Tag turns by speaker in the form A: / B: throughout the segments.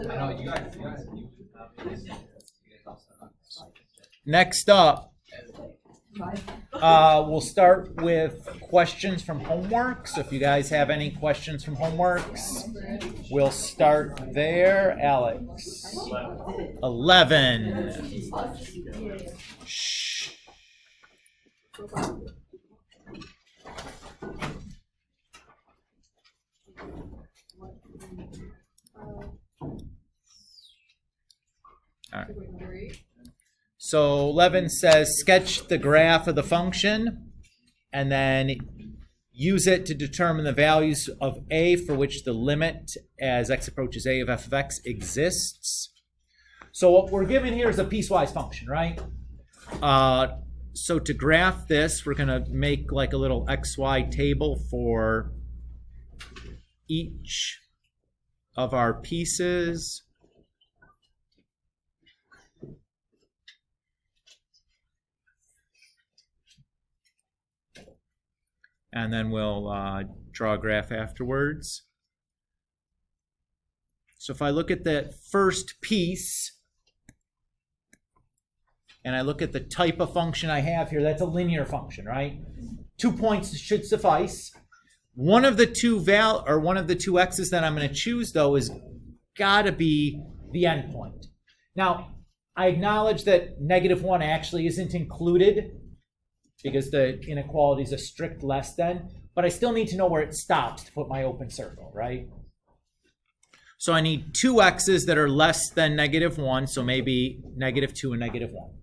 A: know you guys.
B: Next up, we'll start with questions from homework. So if you guys have any questions from homeworks, we'll start there. Alex. 11. Shh. All right. So 11 says sketch the graph of the function and then use it to determine the values of a for which the limit as x approaches a of f of x exists. So what we're given here is a piecewise function, right? So to graph this, we're going to make like a little xy table for each of our pieces. And then we'll draw a graph afterwards. So if I look at the first piece, and I look at the type of function I have here, that's a linear function, right? 2 points should suffice. One of the two x's that I'm going to choose, though, is got to be the endpoint. Now, I acknowledge that -1 actually isn't included, because the inequality is a strict less than, but I still need to know where it stops to put my open circle, right? So I need two x's that are less than -1, so maybe -2 and -1.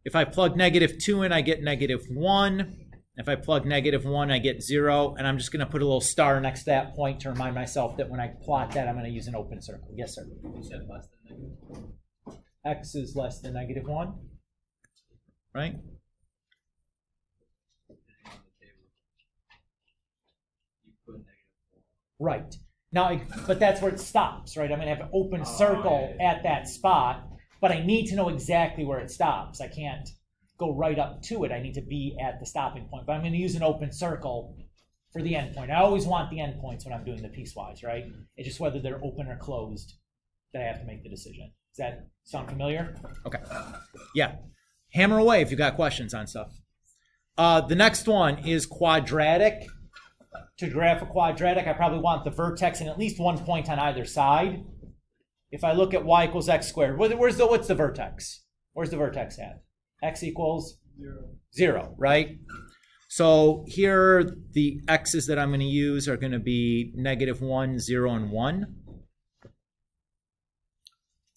B: If I plug -2 in, I get -1. If I plug -1, I get 0, and I'm just going to put a little star next to that point to remind myself that when I plot that, I'm going to use an open circle. Yes, sir?
A: You said less than -1.
B: X is less than -1, right? Right. Now, but that's where it stops, right? I'm going to have an open circle at that spot, but I need to know exactly where it stops. I can't go right up to it. I need to be at the stopping point. But I'm going to use an open circle for the endpoint. I always want the endpoints when I'm doing the piecewise, right? It's just whether they're open or closed that I have to make the decision. Does that sound familiar? Okay. Yeah. Hammer away if you've got questions on stuff. The next one is quadratic. To graph a quadratic, I probably want the vertex and at least 1 point on either side. If I look at y equals x squared, what's the vertex? Where's the vertex at? X equals 0, right? So here, the x's that I'm going to use are going to be -1, 0, and 1.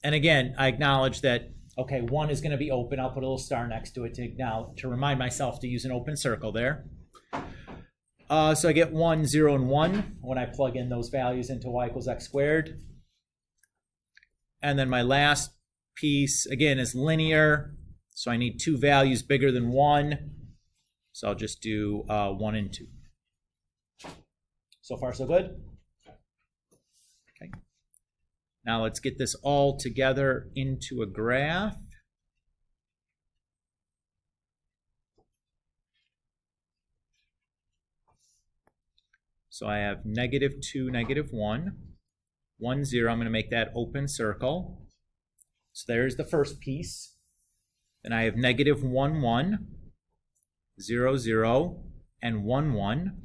B: And again, I acknowledge that, okay, 1 is going to be open. I'll put a little star next to it to remind myself to use an open circle there. So I get 1, 0, and 1 when I plug in those values into y equals x squared. And then my last piece, again, is linear. So I need two values bigger than 1. So I'll just do 1 and 2. So far, so good? Okay. Now let's get this all together into a graph. So I have -2, -1, 1, 0. I'm going to make that open circle. So there's the first piece. Then I have -1, 1, 0, 0, and 1, 1.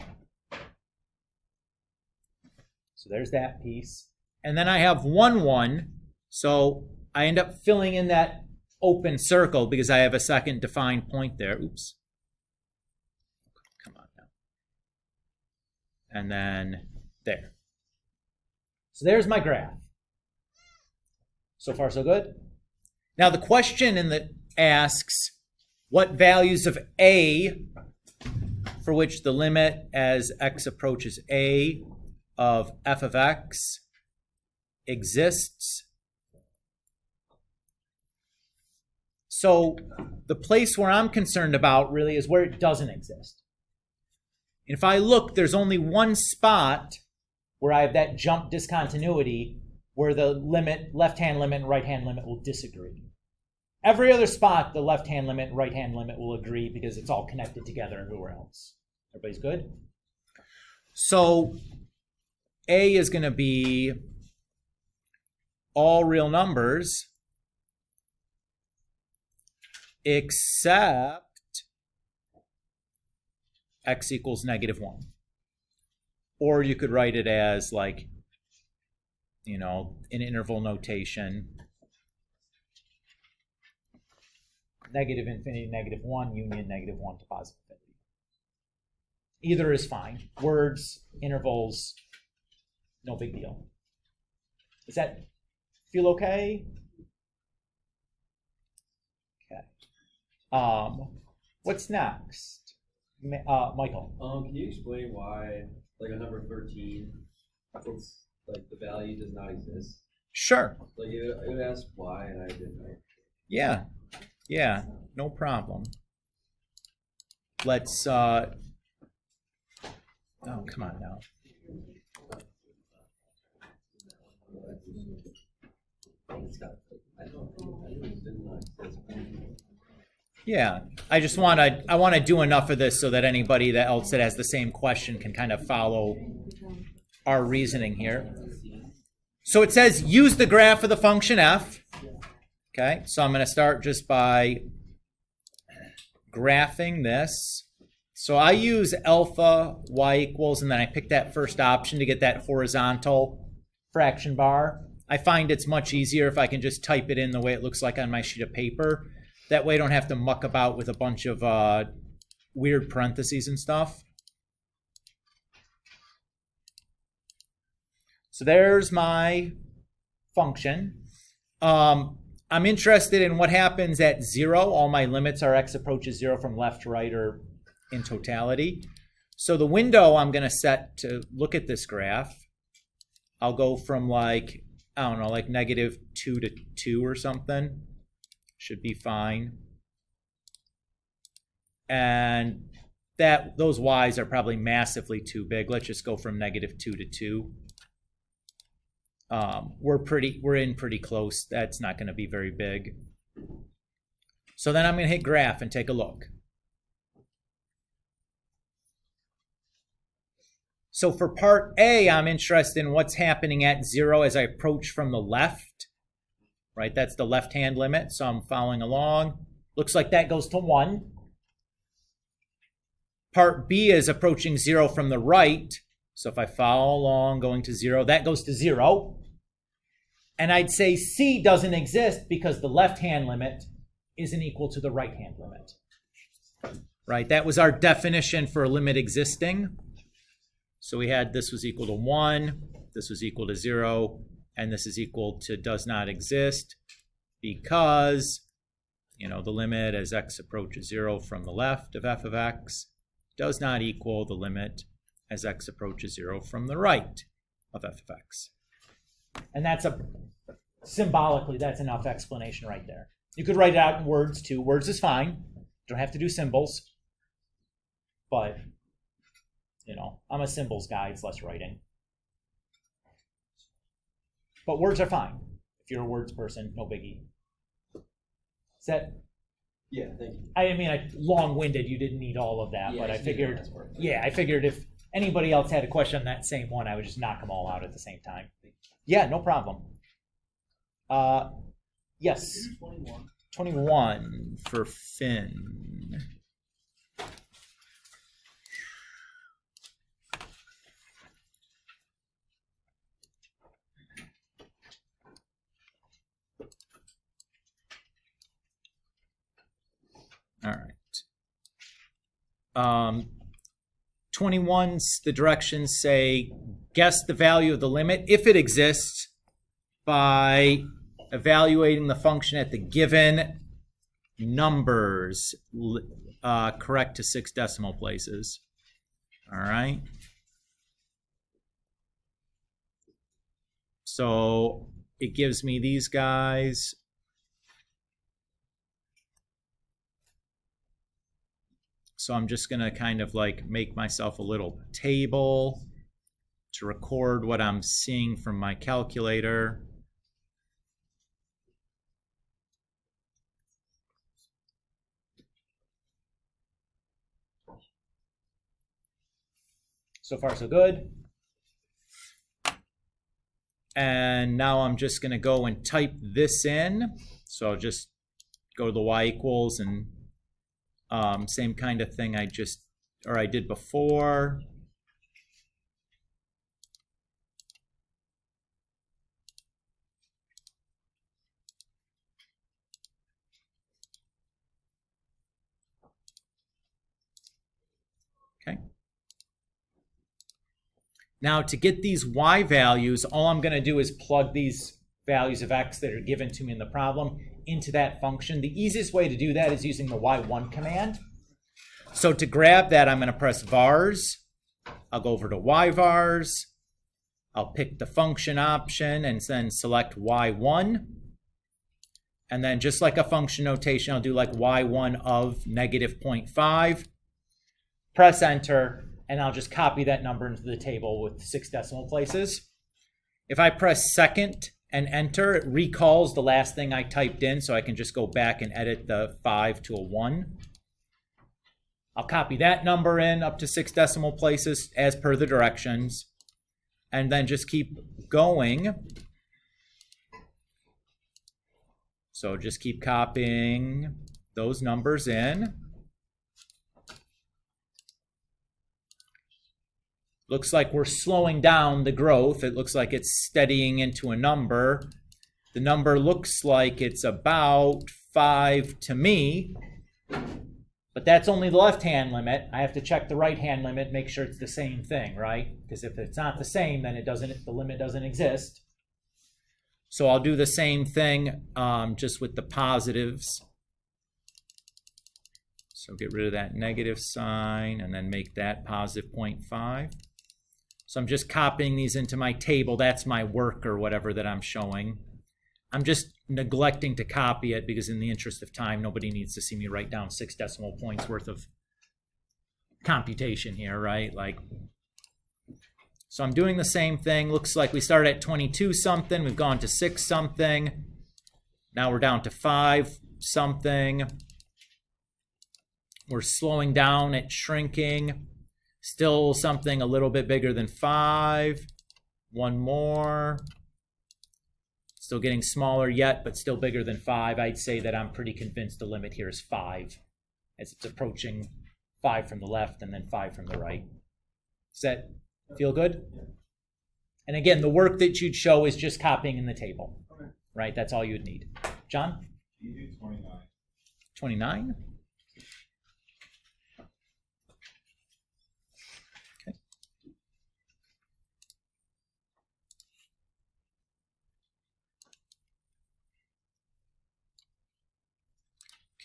B: So there's that piece. And then I have 1, 1. So I end up filling in that open circle because I have a second defined point there. Oops. Come on now. And then there. So there's my graph. So far, so good? Now the question asks, what values of a for which the limit as x approaches a of f of x exists? So the place where I'm concerned about really is where it doesn't exist. And if I look, there's only one spot where I have that jump discontinuity where the limit, left-hand limit and right-hand limit will disagree. Every other spot, the left-hand limit and right-hand limit will agree because it's all connected together everywhere else. Everybody's good? So A is going to be all real numbers except x equals -1. Or you could write it as like, you know, in interval notation, -∞, -1, union -1 to positive infinity. Either is fine. Words, intervals, no big deal. Does that feel okay? Okay. What's next? Michael.
A: Can you explain why, like on number 13, it's like the value does not exist?
B: Sure.
A: Like it would ask why, and I didn't know.
B: Yeah, no problem. Let's, oh, come on now. Yeah, I just want to do enough of this so that anybody else that has the same question can kind of follow our reasoning here. So it says use the graph of the function f. Okay, so I'm going to start just by graphing this. So I use alpha y equals, and then I pick that first option to get that horizontal fraction bar. I find it's much easier if I can just type it in the way it looks like on my sheet of paper. That way I don't have to muck about with a bunch of weird parentheses and stuff. So there's my function. I'm interested in what happens at 0. All my limits are x approaches 0 from left to right or in totality. So the window I'm going to set to look at this graph, I'll go from like, I don't know, like -2 to 2 or something. Should be fine. And those y's are probably massively too big. Let's just go from -2 to 2. We're in pretty close. That's not going to be very big. So then I'm going to hit graph and take a look. So for part A, I'm interested in what's happening at 0 as I approach from the left. Right, that's the left-hand limit, so I'm following along. Looks like that goes to 1. Part B is approaching 0 from the right. So if I follow along going to 0, that goes to 0. And I'd say C doesn't exist because the left-hand limit isn't equal to the right-hand limit. Right, that was our definition for a limit existing. So we had this was equal to 1, this was equal to 0, and this is equal to does not exist because, you know, the limit as x approaches 0 from the left of f of x does not equal the limit as x approaches 0 from the right of f of x. And that's symbolically, that's enough explanation right there. You could write it out in words too. Words is fine. Don't have to do symbols. But, you know, I'm a symbols guy. It's less writing. But words are fine. If you're a words person, no biggie. Is that?
A: Yeah, thank you.
B: I mean, long-winded. You didn't need all of that,
A: Yeah,
B: but I figured if anybody else had a question on that same one, I would just knock them all out at the same time. Yeah, no problem. Yes. 21 for Finn. All right. 21, the directions say guess the value of the limit if it exists by evaluating the function at the given numbers correct to 6 decimal places. All right. So it gives me these guys. So I'm just going to kind of like make myself a little table to record what I'm seeing from my calculator. So far, so good. And now I'm just going to go and type this in. So I'll just go to the y equals and same kind of thing I did before. Okay. Now to get these y values, all I'm going to do is plug these values of x that are given to me in the problem into that function. The easiest way to do that is using the y1 command. So to grab that, I'm going to press vars. I'll go over to yvars. I'll pick the function option and then select y1. And then just like a function notation, I'll do like y1 of -0.5. Press enter, and I'll just copy that number into the table with 6 decimal places. If I press second and enter, it recalls the last thing I typed in, so I can just go back and edit the 5 to a 1. I'll copy that number in up to 6 decimal places as per the directions, and then just keep going. So just keep copying those numbers in. Looks like we're slowing down the growth. It looks like it's steadying into a number. The number looks like it's about 5 to me, but that's only the left-hand limit. I have to check the right-hand limit, make sure it's the same thing, right? Because if it's not the same, then the limit doesn't exist. So I'll do the same thing just with the positives. So get rid of that negative sign and then make that positive 0.5. So I'm just copying these into my table. That's my work or whatever that I'm showing. I'm just neglecting to copy it because in the interest of time, nobody needs to see me write down 6 decimal points worth of computation here, right? So I'm doing the same thing. Looks like we started at 22 something. We've gone to 6 something. Now we're down to 5 something. We're slowing down, it's shrinking. Still something a little bit bigger than 5. One more. Still getting smaller yet, but still bigger than 5. I'd say that I'm pretty convinced the limit here is 5, as it's approaching 5 from the left and then 5 from the right. Does that feel good? And again, the work that you'd show is just copying in the table, right? That's all you'd need. John?
C: You do 29.
B: 29?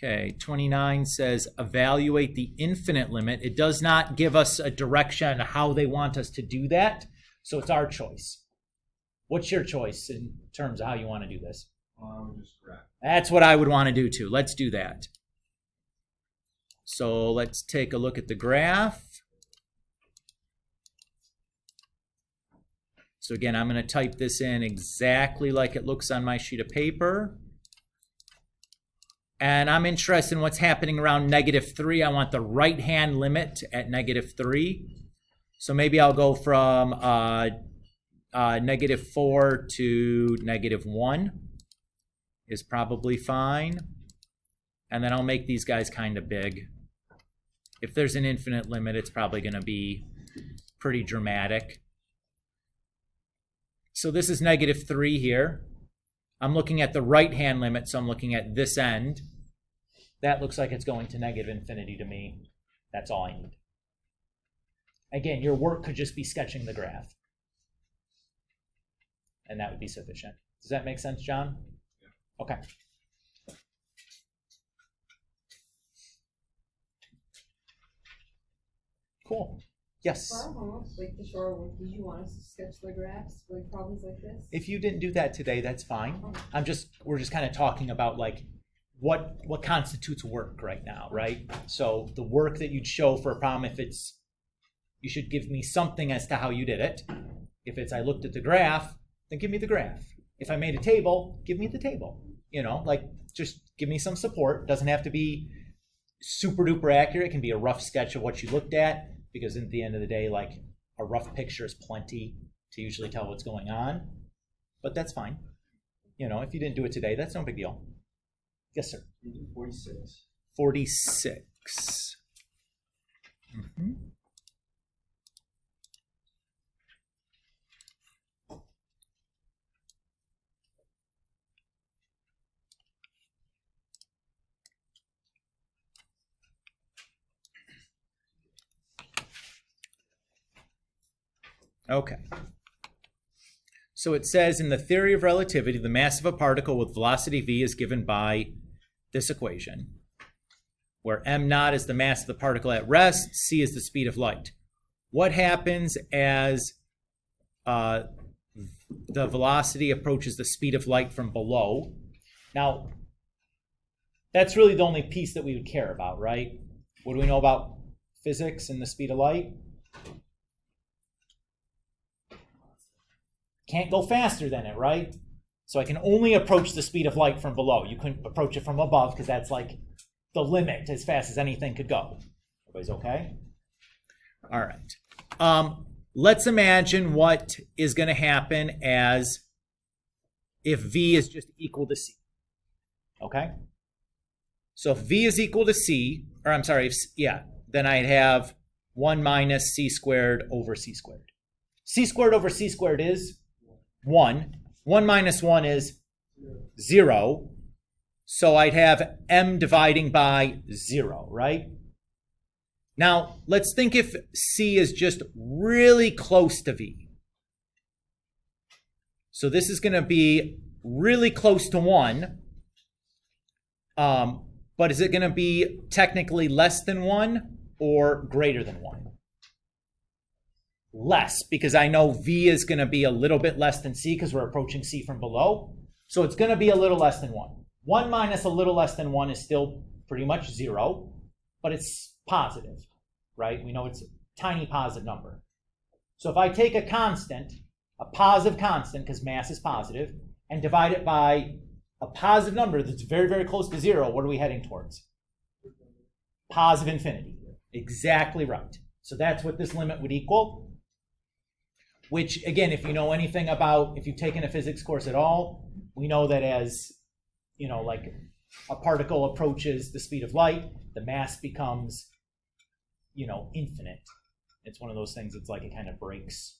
B: Okay, 29 says evaluate the infinite limit. It does not give us a direction on how they want us to do that, so it's our choice. What's your choice in terms of how you want to do this?
C: I would just graph.
B: That's what I would want to do too. Let's do that. So let's take a look at the graph. So again, I'm going to type this in exactly like it looks on my sheet of paper. And I'm interested in what's happening around -3. I want the right-hand limit at -3. So maybe I'll go from -4 to -1 is probably fine. And then I'll make these guys kind of big. If there's an infinite limit, it's probably going to be pretty dramatic. So this is -3 here. I'm looking at the right-hand limit, so I'm looking at this end. That looks like it's going to -infinity to me. That's all I need. Again, your work could just be sketching the graph. And that would be sufficient. Does that make sense, John?
C: Yeah.
B: Okay. Cool. Yes?
D: For our homework, like the short work, did you want us to sketch the graphs, like problems like this?
B: If you didn't do that today, that's fine. We're just kind of talking about like what constitutes work right now, right? So the work that you'd show for a problem, you should give me something as to how you did it. If it's I looked at the graph, then give me the graph. If I made a table, give me the table. Just give me some support. Doesn't have to be super duper accurate. It can be a rough sketch of what you looked at, because at the end of the day, like a rough picture is plenty to usually tell what's going on. but that's fine. You know, if you didn't do it today, that's no big deal. Yes, sir.
A: 46.
B: 46. Okay. So it says in the theory of relativity, the mass of a particle with velocity v is given by this equation, where m naught is the mass of the particle at rest, c is the speed of light. What happens as the velocity approaches the speed of light from below? Now, that's really the only piece that we would care about, right? What do we know about physics and the speed of light? Can't go faster than it, right? So I can only approach the speed of light from below. You couldn't approach it from above because that's like the limit as fast as anything could go. Everybody's okay? All right. Let's imagine what is going to happen as if v is just equal to c. Okay? So if v is equal to c, or I'm sorry, then I'd have 1 minus c squared over c squared. C squared over c squared is 1. 1 minus 1 is 0. So I'd have m dividing by 0, right? Now, let's think if c is just really close to v. So this is going to be really close to 1. But is it going to be technically less than 1 or greater than 1? Less, because I know v is going to be a little bit less than c because we're approaching c from below. So it's going to be a little less than 1. 1 minus a little less than 1 is still pretty much 0, but it's positive, right? We know it's a tiny positive number. So if I take a constant, a positive constant, because mass is positive, and divide it by a positive number that's very, very close to 0, what are we heading towards? Positive infinity. Exactly right. So that's what this limit would equal. Which, again, if you know anything about, if you've taken a physics course at all, we know that as, you know, like a particle approaches the speed of light, the mass becomes, you know, infinite. It's one of those things that's like it kind of breaks,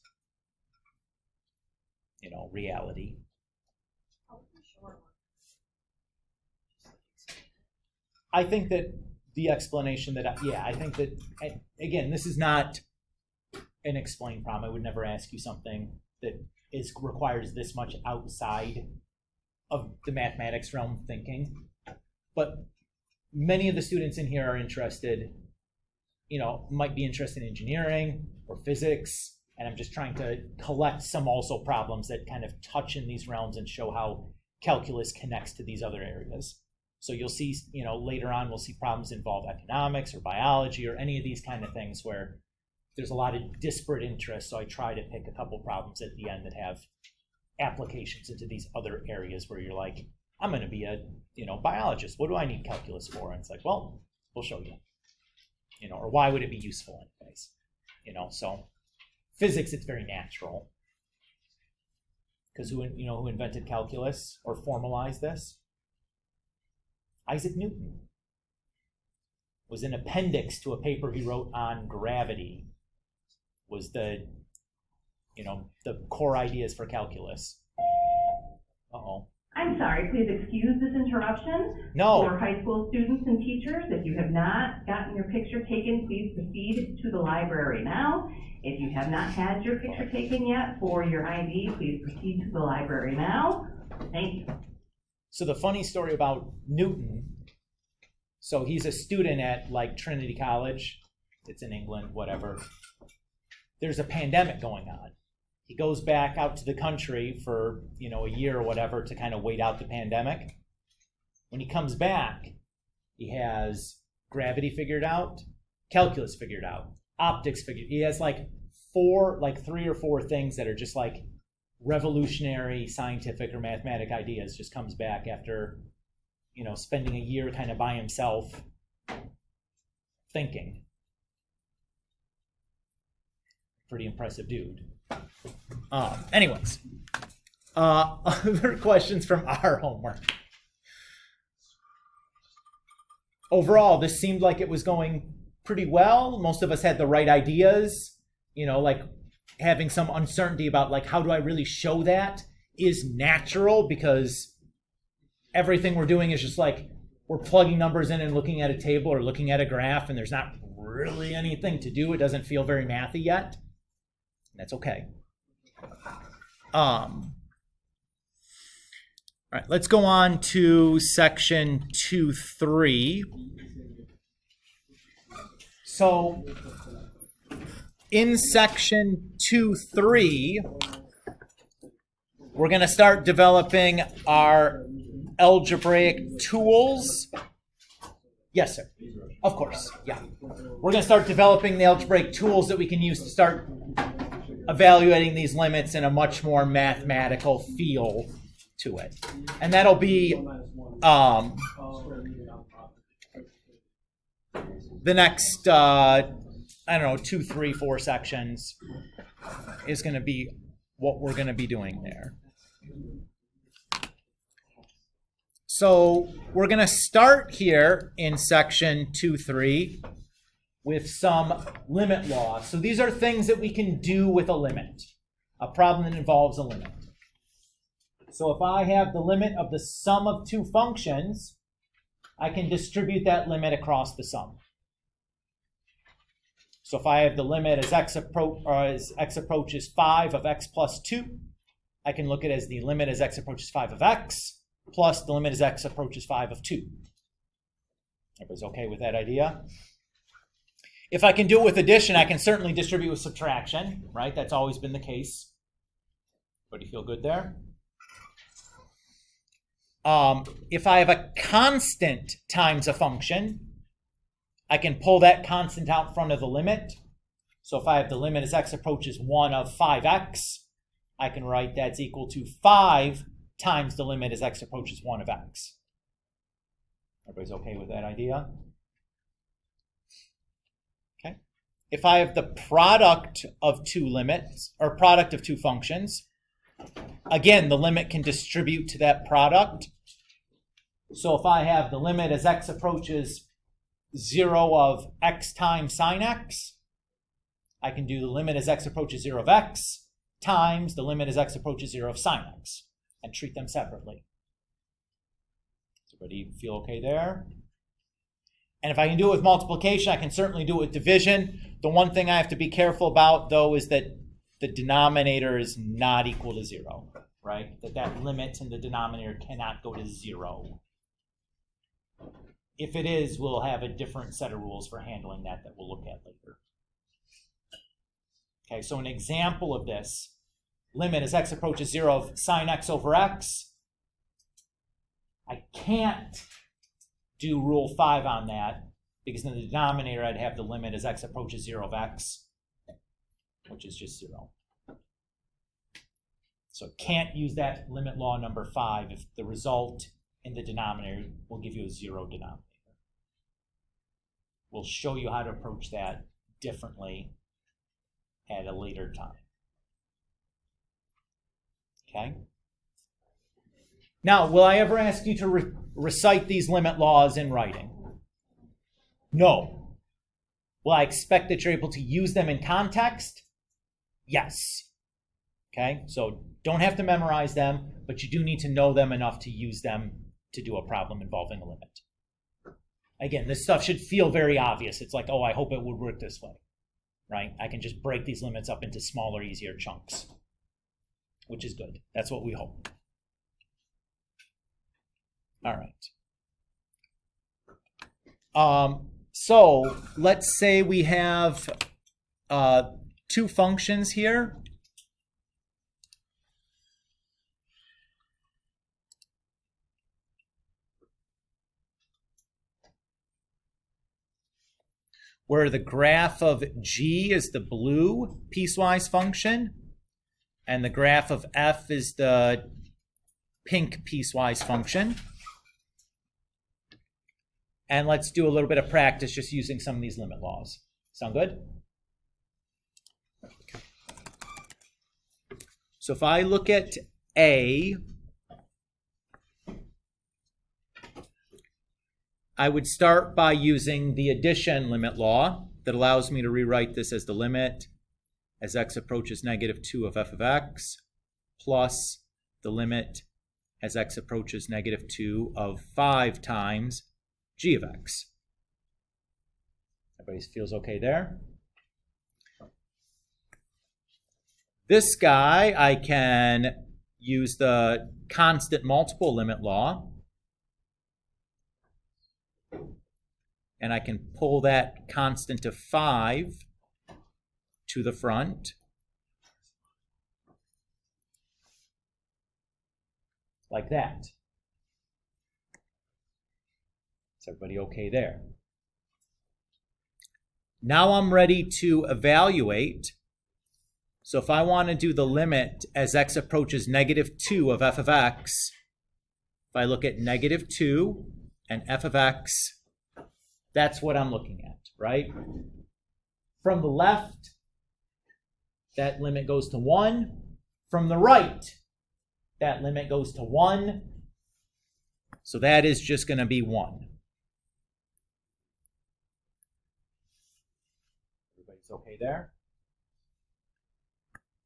B: you know, reality. I think that the explanation that, I think that, again, this is not an explain problem. I would never ask you something that requires this much outside of the mathematics realm thinking. But many of the students in here are interested, you know, might be interested in engineering or physics, and I'm just trying to collect some also problems that kind of touch in these realms and show how calculus connects to these other areas. So you'll see, you know, later on we'll see problems involve economics or biology or any of these kind of things where there's a lot of disparate interests. So I try to pick a couple problems at the end that have applications into these other areas where you're like, I'm going to be a, you know, biologist. What do I need calculus for? And it's like, well, we'll show you, you know, or why would it be useful anyways? You know, so physics, it's very natural. Because who invented calculus or formalized this? Isaac Newton. Was an appendix to a paper he wrote on gravity. Was the, you know, the core ideas for calculus. Uh-oh.
E: I'm sorry, please excuse this interruption.
B: No.
E: For high school students and teachers, if you have not gotten your picture taken, please proceed to the library now. If you have not had your picture taken yet for your ID, please proceed to the library now. Thank you.
B: So the funny story about Newton, so he's a student at like Trinity College. It's in England, whatever. There's a pandemic going on. He goes back out to the country for, you know, a year or whatever to kind of wait out the pandemic. When he comes back, he has gravity figured out, calculus figured out, optics figured. He has like 3 or 4 things that are just like revolutionary scientific or mathematic ideas. Just comes back after, you know, spending a year kind of by himself thinking. Pretty impressive dude. Anyways, Other questions from our homework. Overall, this seemed like it was going pretty well. Most of us had the right ideas, like having some uncertainty about like, how do I really show that is natural because everything we're doing is just like, we're plugging numbers in and looking at a table or looking at a graph and there's not really anything to do. It doesn't feel very mathy yet. That's okay. All right, let's go on to section 2.3. So in section 2.3, we're going to start developing our algebraic tools. Yes, sir. Of course, yeah. We're going to start developing the algebraic tools that we can use to start evaluating these limits in a much more mathematical feel to it. And that'll be the next, 2, 3, 4 sections is going to be what we're going to be doing there. So we're going to start here in section 2.3 with some limit laws. So these are things that we can do with a limit, a problem that involves a limit. So if I have the limit of the sum of two functions, I can distribute that limit across the sum. So if I have the limit as x approaches 5 of x plus 2, I can look at it as the limit as x approaches 5 of x plus the limit as x approaches 5 of 2. Everybody's okay with that idea? If I can do it with addition, I can certainly distribute with subtraction, right? That's always been the case. Everybody feel good there? If I have a constant times a function, I can pull that constant out front of the limit. So if I have the limit as x approaches 1 of 5x, I can write that's equal to 5 times the limit as x approaches 1 of x. Everybody's okay with that idea? Okay. If I have the product of two limits, or product of two functions, again, the limit can distribute to that product. So if I have the limit as x approaches 0 of x times sine x, I can do the limit as x approaches 0 of x times the limit as x approaches 0 of sine x and treat them separately. Does everybody feel okay there? And if I can do it with multiplication, I can certainly do it with division. The one thing I have to be careful about, though, is that the denominator is not equal to 0, right? That limit in the denominator cannot go to 0. If it is, we'll have a different set of rules for handling that we'll look at later. Okay, so an example of this, limit as x approaches 0 of sine x over x. I can't do rule 5 on that because in the denominator I'd have the limit as x approaches 0 of x, which is just 0. So can't use that limit law number 5 if the result in the denominator will give you a 0 denominator. We'll show you how to approach that differently at a later time. Okay? Now, will I ever ask you to recite these limit laws in writing? No. Will I expect that you're able to use them in context? Yes. Okay? So don't have to memorize them, but you do need to know them enough to use them to do a problem involving a limit. Again, this stuff should feel very obvious. It's like, oh, I hope it would work this way, right? I can just break these limits up into smaller, easier chunks, which is good. That's what we hope. All right. So let's say we have two functions here. Where the graph of g is the blue piecewise function, and the graph of f is the pink piecewise function. And let's do a little bit of practice just using some of these limit laws. Sound good? So if I look at A, I would start by using the addition limit law that allows me to rewrite this as the limit as x approaches negative 2 of f of x plus the limit as x approaches negative 2 of 5 times g of x. Everybody feels okay there? This guy, I can use the constant multiple limit law, and I can pull that constant of 5 to the front, like that. Is everybody okay there? Now I'm ready to evaluate. So if I want to do the limit as x approaches negative 2 of f of x, if I look at negative 2 and f of x, that's what I'm looking at, right? From the left, that limit goes to 1. From the right, that limit goes to 1. So that is just going to be 1. Everybody's okay there?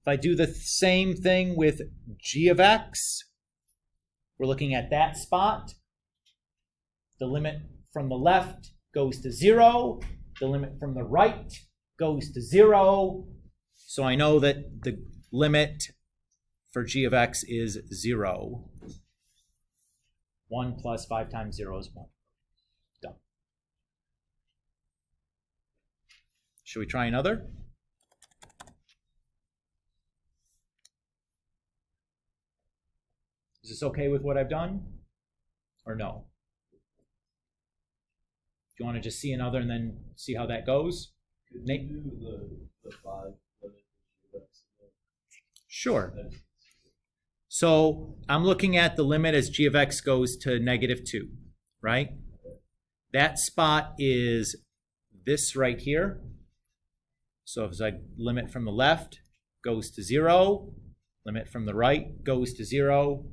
B: If I do the same thing with g of x, we're looking at that spot. The limit from the left goes to 0. The limit from the right goes to 0. So I know that the limit for g of x is 0. 1 plus 5 times 0 is 1. Done. Should we try another? Is this okay with what I've done? Or no? Do you want to just see another and then see how that goes?
A: Could
B: Nate?
A: you do the 5 limit of x again?
B: Sure. So I'm looking at the limit as g of x goes to negative 2, right? That spot is this right here. So if I limit from the left goes to 0, limit from the right goes to 0.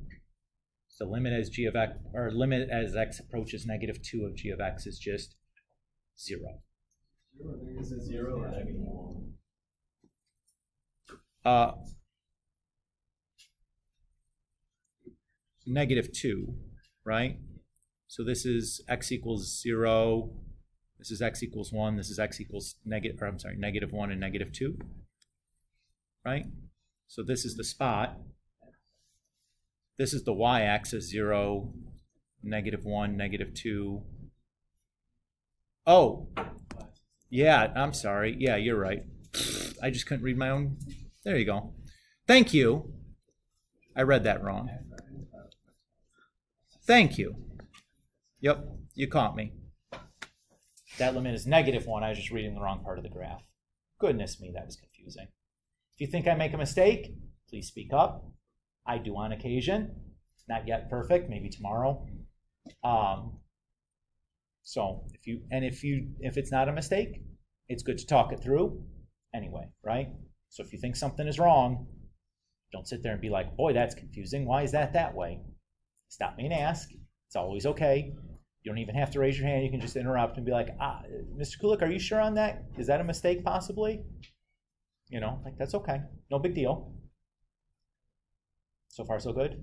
B: So limit as g of x, or limit as x approaches negative 2 of g of x is just 0.
A: Is it 0 or negative 1?
B: Negative 2, right? So this is x equals 0. This is x equals 1. This is x equals negative 1 and negative 2, right? So this is the spot. This is the y-axis, 0, negative 1, negative 2. Oh, yeah, I'm sorry. Yeah, you're right. I just couldn't read my own. There you go. Thank you. I read that wrong. Thank you. Yep, you caught me. That limit is negative 1. I was just reading the wrong part of the graph. Goodness me, that was confusing. If you think I make a mistake, please speak up. I do on occasion. Not yet perfect, maybe tomorrow. So if it's not a mistake, it's good to talk it through anyway, right? So if you think something is wrong, don't sit there and be like, boy, that's confusing. Why is that way? Stop me and ask. It's always okay. You don't even have to raise your hand. You can just interrupt and be like, Mr. Kulik, are you sure on that? Is that a mistake possibly? You know, like that's okay. No big deal. So far, so good.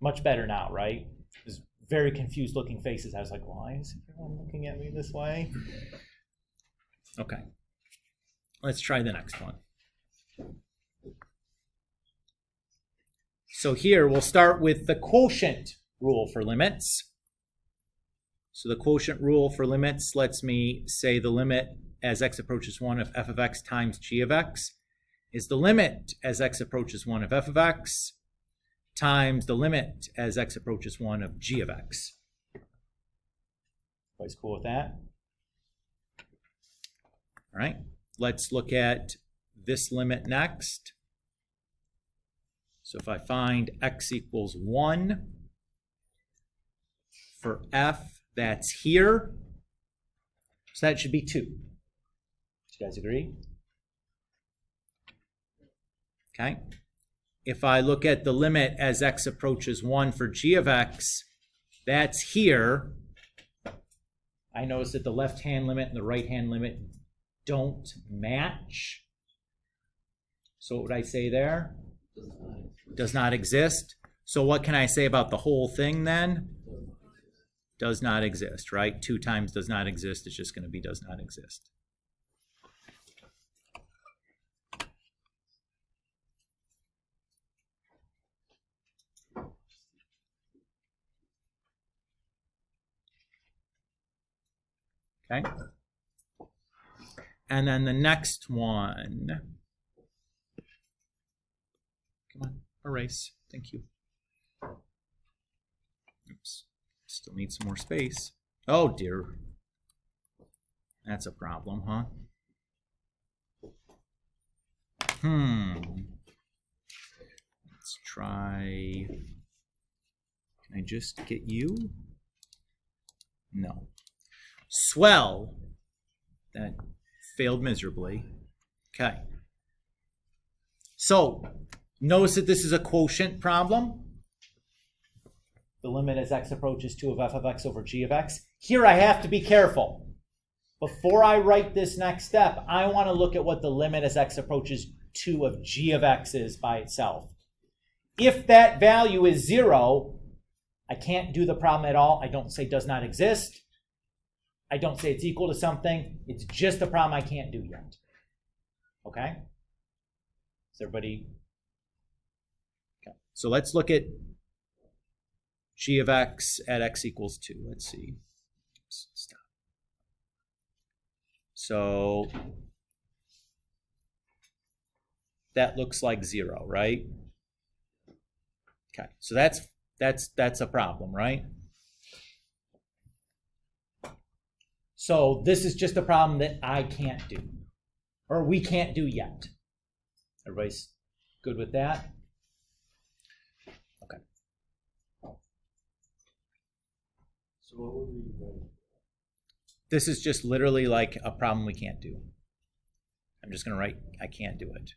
B: Much better now, right? There's very confused looking faces. I was like, why is everyone looking at me this way? Okay. Let's try the next one. So here we'll start with the quotient rule for limits. So the quotient rule for limits lets me say the limit as x approaches 1 of f of x times g of x is the limit as x approaches 1 of f of x times the limit as x approaches 1 of g of x. Everybody's cool with that? All right, let's look at this limit next. So if I find x equals 1 for f that's here, so that should be 2. Do you guys agree? Okay. if I look at the limit as x approaches 1 for g of x, that's here. I notice that the left-hand limit and the right-hand limit don't match. So what would I say there? Does not exist. So what can I say about the whole thing then? Does not exist, right? 2 times does not exist. It's just going to be does not exist. Okay. And then the next one. Come on, erase. Thank you. Oops. Still need some more space. Oh dear. That's a problem, huh? Let's try. Can I just get you? No. Swell. That failed miserably. Okay. So, notice that this is a quotient problem. The limit as x approaches 2 of f of x over g of x. Here I have to be careful. Before I write this next step, I want to look at what the limit as x approaches 2 of g of x is by itself. If that value is 0, I can't do the problem at all. I don't say does not exist. I don't say it's equal to something. It's just a problem I can't do yet. Okay? Is everybody? Okay. So let's look at g of x at x equals 2. Let's see. Stop. So that looks like 0, right? Okay. So that's a problem, right? So this is just a problem that I can't do, or we can't do yet. Everybody's good with that? Okay.
A: So what would we write?
B: This is just literally like a problem we can't do. I'm just going to write, I can't do it.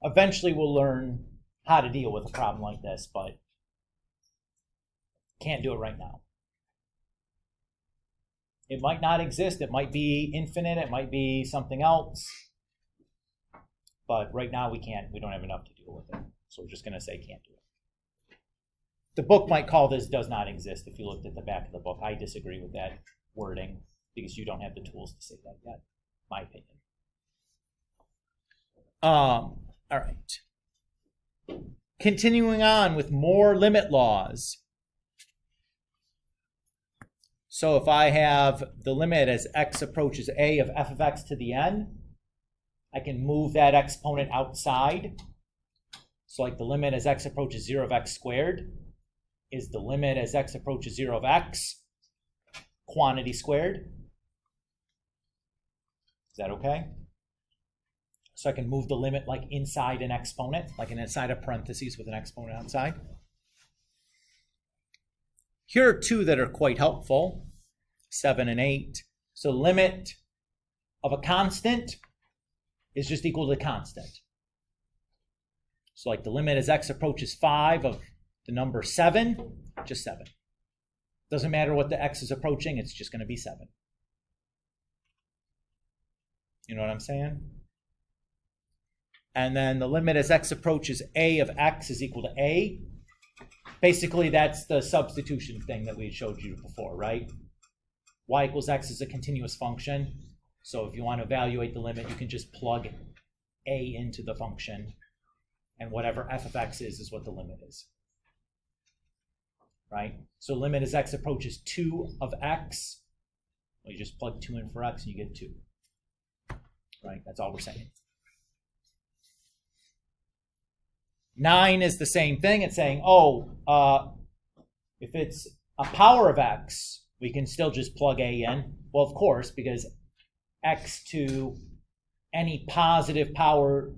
B: Eventually we'll learn how to deal with a problem like this, but can't do it right now. It might not exist. It might be infinite. It might be something else. But right now we can't. We don't have enough to deal with it. So we're just going to say can't do it. The book might call this does not exist if you looked at the back of the book. I disagree with that wording because you don't have the tools to say that yet, my opinion. All right. Continuing on with more limit laws. So if I have the limit as x approaches a of f of x to the n, I can move that exponent outside. So like the limit as x approaches 0 of x squared is the limit as x approaches 0 of x, quantity squared. Is that okay? So I can move the limit like inside an exponent, like inside a parentheses with an exponent outside. Here are 2 that are quite helpful, 7 and 8. So limit of a constant is just equal to the constant. So like the limit as x approaches 5 of the number 7, just 7. Doesn't matter what the x is approaching, it's just going to be 7. You know what I'm saying? And then the limit as x approaches a of x is equal to a. Basically, that's the substitution thing that we showed you before, right? Y equals x is a continuous function. So if you want to evaluate the limit, you can just plug a into the function. And whatever f of x is what the limit is. Right? So limit as x approaches 2 of x. Well, you just plug 2 in for x and you get 2. Right? That's all we're saying. 9 is the same thing. It's saying, if it's a power of x, we can still just plug a in. Well, of course, because x to any positive power,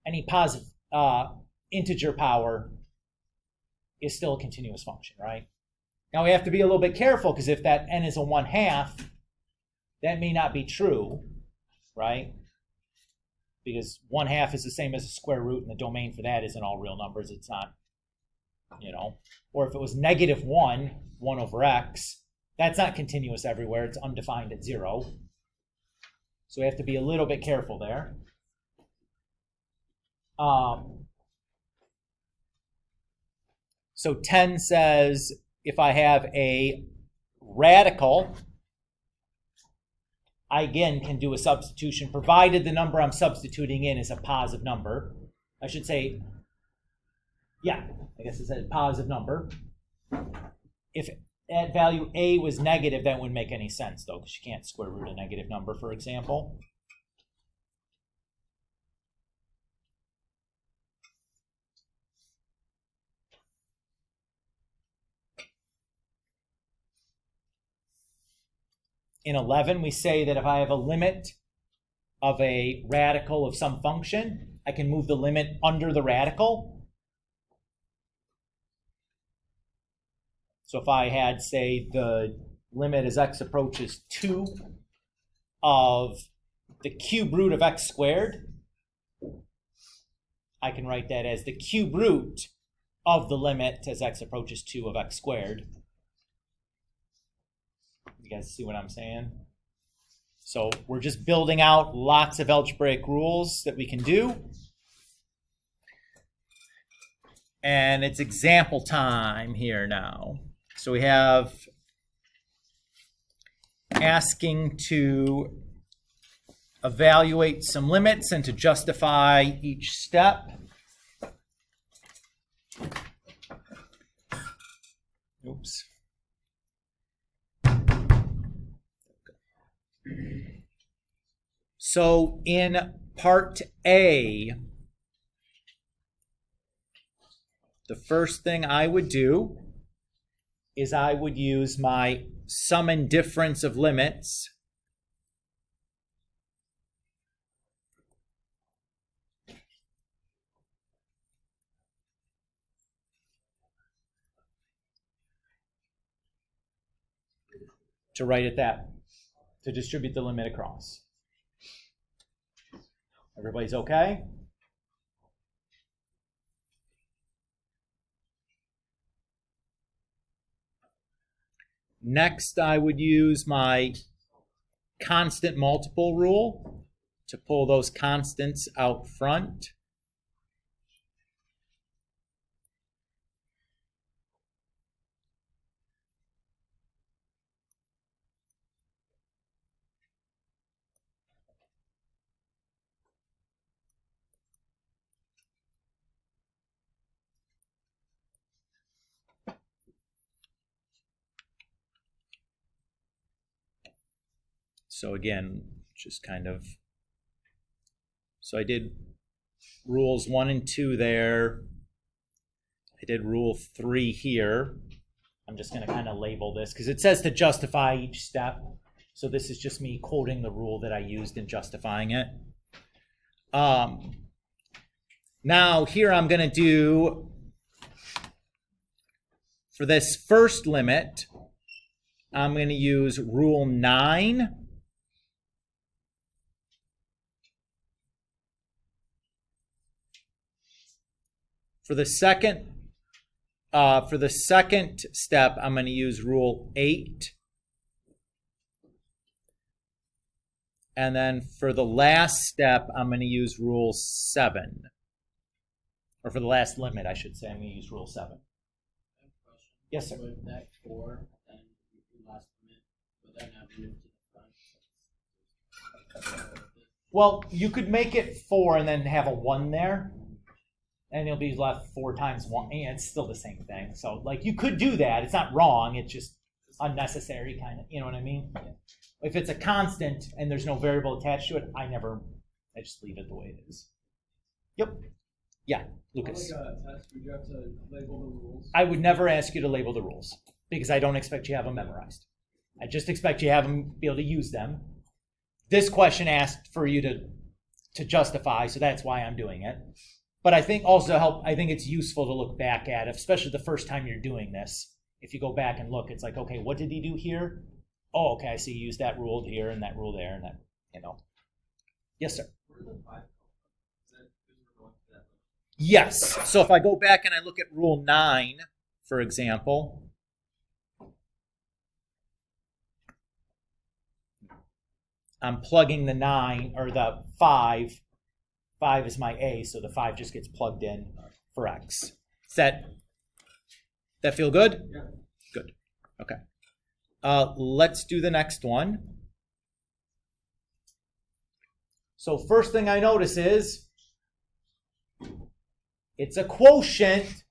B: any positive integer power is still a continuous function, right? Now we have to be a little bit careful because if that n is a 1/2, that may not be true, right? Because 1/2 is the same as a square root, and the domain for that isn't all real numbers. It's not, Or if it was -1, 1 over x, that's not continuous everywhere. It's undefined at 0. So we have to be a little bit careful there. So 10 says if I have a radical, I again can do a substitution, provided the number I'm substituting in is a positive number. I should say, yeah, I guess it's a positive number. If at value a was negative, that wouldn't make any sense, though, because you can't square root a negative number, for example. In 11, we say that if I have a limit of a radical of some function, I can move the limit under the radical. So if I had, say, the limit as x approaches 2 of the cube root of x squared, I can write that as the cube root of the limit as x approaches 2 of x squared. You guys see what I'm saying? So we're just building out lots of algebraic rules that we can do. And it's example time here now. So we have asking to evaluate some limits and to justify each step. Oops. So in part A, the first thing I would do is I would use my sum and difference of limits to write it that, to distribute the limit across. Everybody's okay? Next, I would use my constant multiple rule to pull those constants out front. So again, just kind of, so I did rules 1 and 2 there. I did rule 3 here. I'm just going to kind of label this because it says to justify each step. So this is just me quoting the rule that I used in justifying it. Now here I'm going to do, for this first limit, I'm going to use rule 9. For the second step, I'm going to use rule 8. And then for the last step, I'm going to use rule 7. Or for the last limit, I should say, I'm going to use rule 7. Yes, sir.
A: With that 4, then the last limit, would that not move to the front?
B: Well, you could make it 4 and then have a 1 there. And you'll be left 4 times 1. And it's still the same thing. So, like, you could do that. It's not wrong. It's just unnecessary, kind of. You know what I mean? Yeah. If it's a constant and there's no variable attached to it, I just leave it the way it is. Yep. Yeah, Lucas.
A: Like a test, would you have to label the rules?
B: I would never ask you to label the rules because I don't expect you to have them memorized. I just expect you to have them, be able to use them. This question asked for you to justify, so that's why I'm doing it. But I think also I think it's useful to look back at, especially the first time you're doing this. if you go back and look, it's like, okay, what did he do here? Oh, okay, I see he used that rule here and that rule there and that, you know. Yes, sir.
A: Where did the 5 come from? Is that because we're going to that?
B: Yes. So if I go back and I look at rule 9, for example, I'm plugging the 9 or the 5. 5 is my A, so the 5 just gets plugged in for X. Does that feel good?
A: Yeah.
B: Good. Okay. Let's do the next one. So first thing I notice is it's a quotient.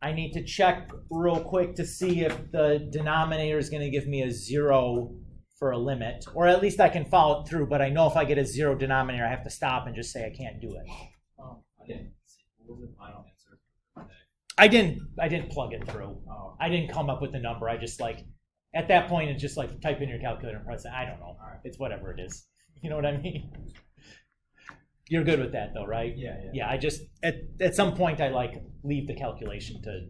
B: I need to check real quick to see if the denominator is going to give me a 0 for a limit, or at least I can follow it through, but I know if I get a 0 denominator, I have to stop and just say I can't do it.
A: Oh, I didn't see. What was the final answer for today?
B: I didn't plug it through.
A: Oh,
B: I didn't come up with the number. I just like, at that point, it's just like type in your calculator and press it. I don't know.
A: Alright.
B: It's whatever it is. You know what I mean? You're good with that though, right?
A: yeah.
B: Yeah, I just, at some point, I like leave the calculation to,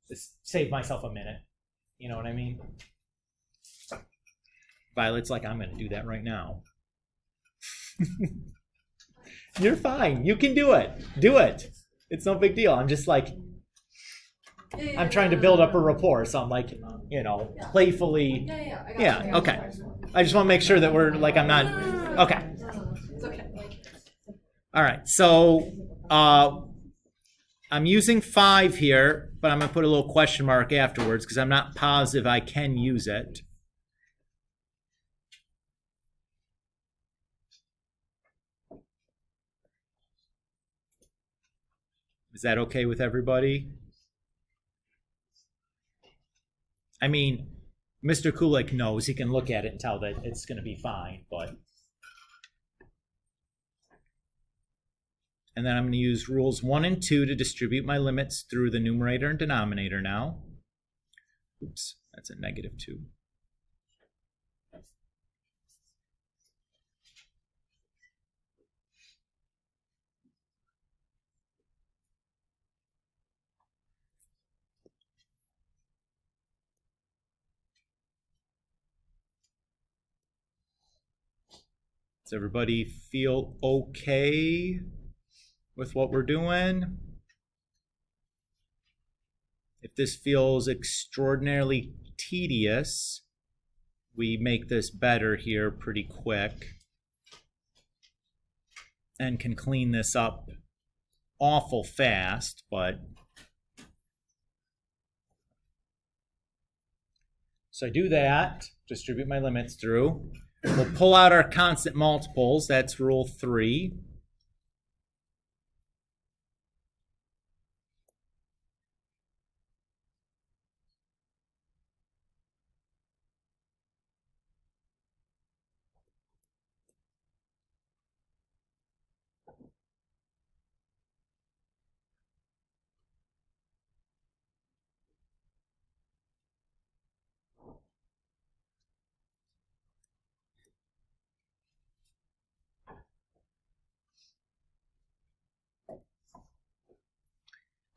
B: just save myself a minute. You know what I mean? Violet's like, I'm going to do that right now. You're fine. You can do it. Do it. It's no big deal. I'm just like, I'm trying to build up a rapport. So I'm like, you know, playfully.
D: I got
B: Yeah,
D: you.
B: okay. I just want to make sure that we're like, I'm not. Okay.
D: It's okay.
B: All right. So I'm using 5 here, but I'm going to put a little question mark afterwards because I'm not positive I can use it. Is that okay with everybody? I mean, Mr. Kulik knows he can look at it and tell that it's going to be fine, but. And then I'm going to use rules 1 and 2 to distribute my limits through the numerator and denominator now. Oops, that's a -2. Does everybody feel okay with what we're doing? If this feels extraordinarily tedious, we make this better here pretty quick and can clean this up awful fast, but so I do that, distribute my limits through. We'll pull out our constant multiples. That's rule 3.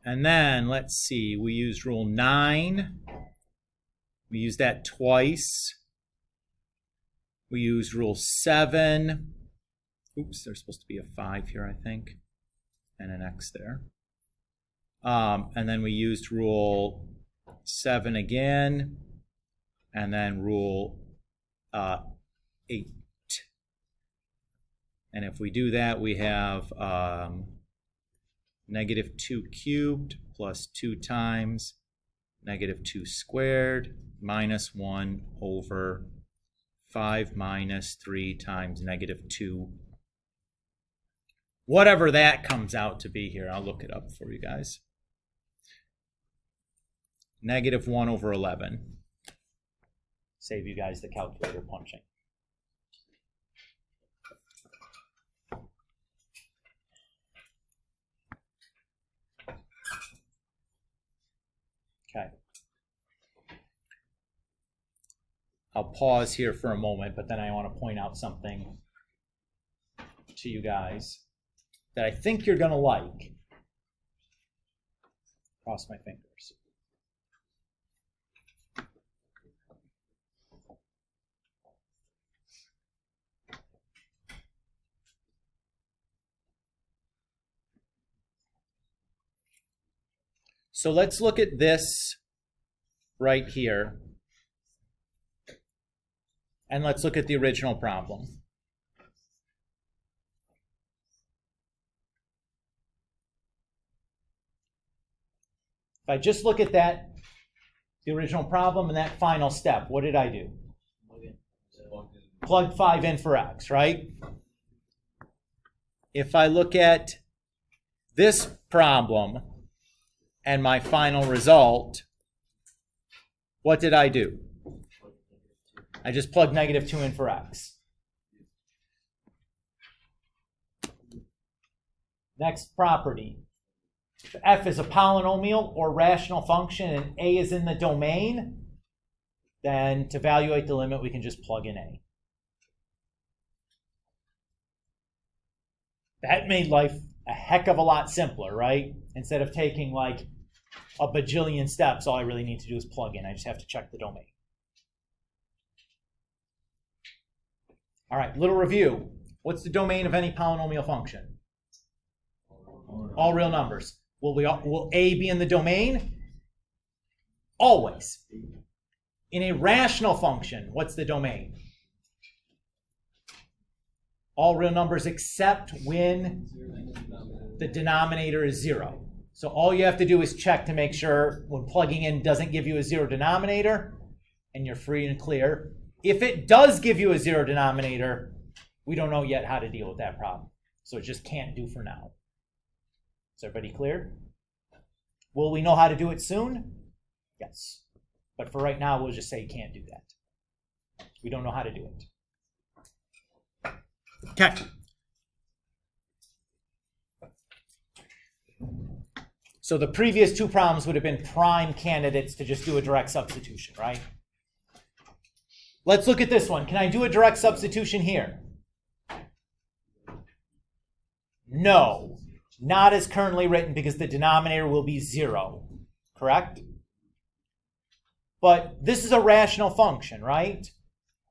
B: And then, let's see, we used rule 9. We used that twice. We used rule 7. Oops, there's supposed to be a 5 here, I think, and an X there. And then we used rule 7 again, and then rule 8. And if we do that, we have -2 cubed plus 2 times -2 squared minus 1 over 5 minus 3 times -2. Whatever that comes out to be here, I'll look it up for you guys. -1 over 11. Save you guys the calculator punching. Okay. I'll pause here for a moment, but then I want to point out something to you guys that I think you're going to like. Cross my fingers. So let's look at this right here. And let's look at the original problem. If I just look at that, the original problem and that final step, what did I do? Plug 5 in for x, right? If I look at this problem and my final result, what did I do? I just plugged -2 in for x. Next property. If f is a polynomial or rational function and a is in the domain, then to evaluate the limit, we can just plug in a. That made life a heck of a lot simpler, right? Instead of taking like a bajillion steps, all I really need to do is plug in. I just have to check the domain. All right, little review. What's the domain of any polynomial function? All real numbers. Will a be in the domain? Always. In a rational function, what's the domain? All real numbers except when the denominator is 0. So all you have to do is check to make sure when plugging in doesn't give you a 0 denominator, and you're free and clear. If it does give you a 0 denominator, we don't know yet how to deal with that problem. So it just can't do for now. Is everybody clear? Will we know how to do it soon? Yes. But for right now, we'll just say you can't do that. We don't know how to do it. Okay. So the previous two problems would have been prime candidates to just do a direct substitution, right? Let's look at this one. Can I do a direct substitution here? No. Not as currently written because the denominator will be 0, correct? But this is a rational function, right?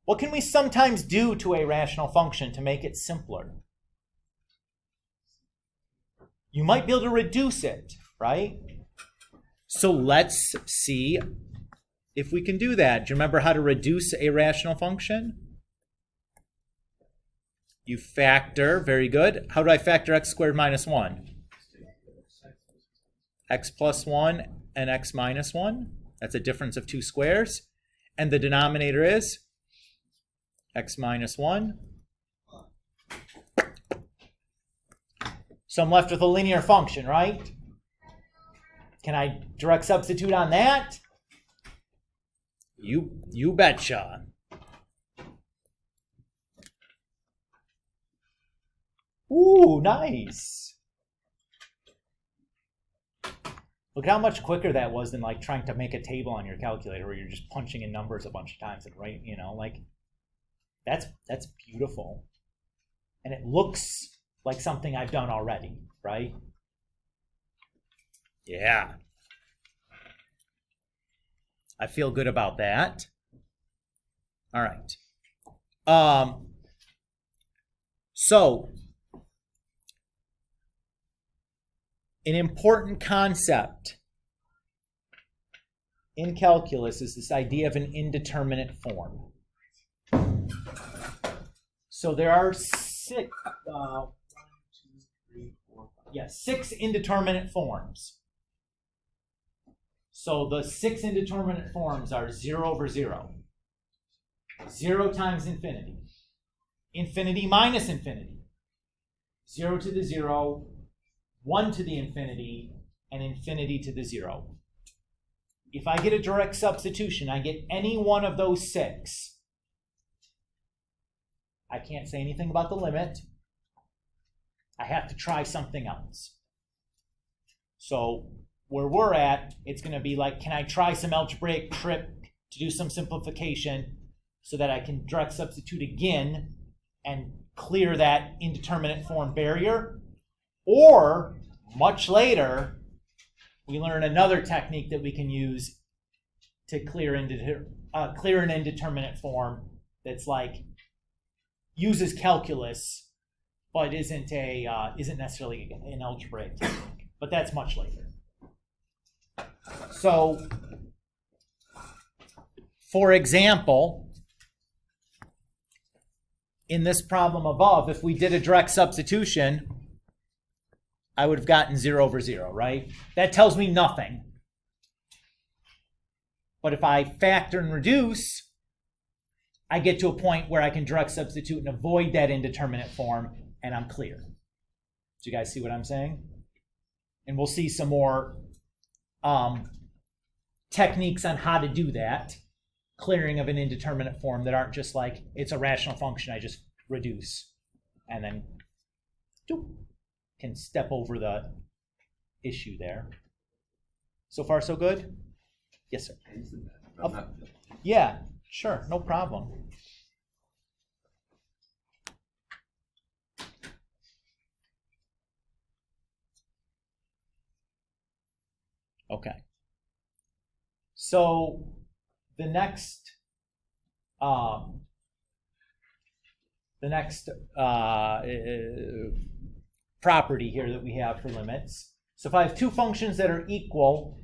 B: What can we sometimes do to a rational function to make it simpler? You might be able to reduce it, right? So let's see if we can do that. Do you remember how to reduce a rational function? You factor, very good. How do I factor x squared minus 1? X plus 1 and x minus 1. That's a difference of 2 squares. And the denominator is x minus 1. So I'm left with a linear function, right? Can I direct substitute on that? You betcha. Ooh, nice. Look how much quicker that was than like trying to make a table on your calculator where you're just punching in numbers a bunch of times and right, like that's beautiful. And it looks like something I've done already, right? Yeah. I feel good about that. All right. So an important concept in calculus is this idea of an indeterminate form. So there are six indeterminate forms. So the 6 indeterminate forms are 0 over 0, 0 times infinity, infinity minus infinity, 0 to the 0, 1 to the infinity, and infinity to the 0. If I get a direct substitution, I get any one of those 6. I can't say anything about the limit. I have to try something else. So where we're at, it's going to be like, can I try some algebraic trick to do some simplification so that I can direct substitute again and clear that indeterminate form barrier? Or, much later, we learn another technique that we can use to clear an indeterminate form that's like uses calculus, but isn't necessarily an algebraic technique. But that's much later. So, for example, in this problem above, if we did a direct substitution, I would have gotten 0 over 0, right? That tells me nothing. But if I factor and reduce, I get to a point where I can direct substitute and avoid that indeterminate form, and I'm clear. Do you guys see what I'm saying? And we'll see some more techniques on how to do that, clearing of an indeterminate form that aren't just like, it's a rational function, I just reduce, and then can step over the issue there. So far, so good? Yes, sir. Yeah, sure, no problem. Okay. So the next property here that we have for limits. So if I have two functions that are equal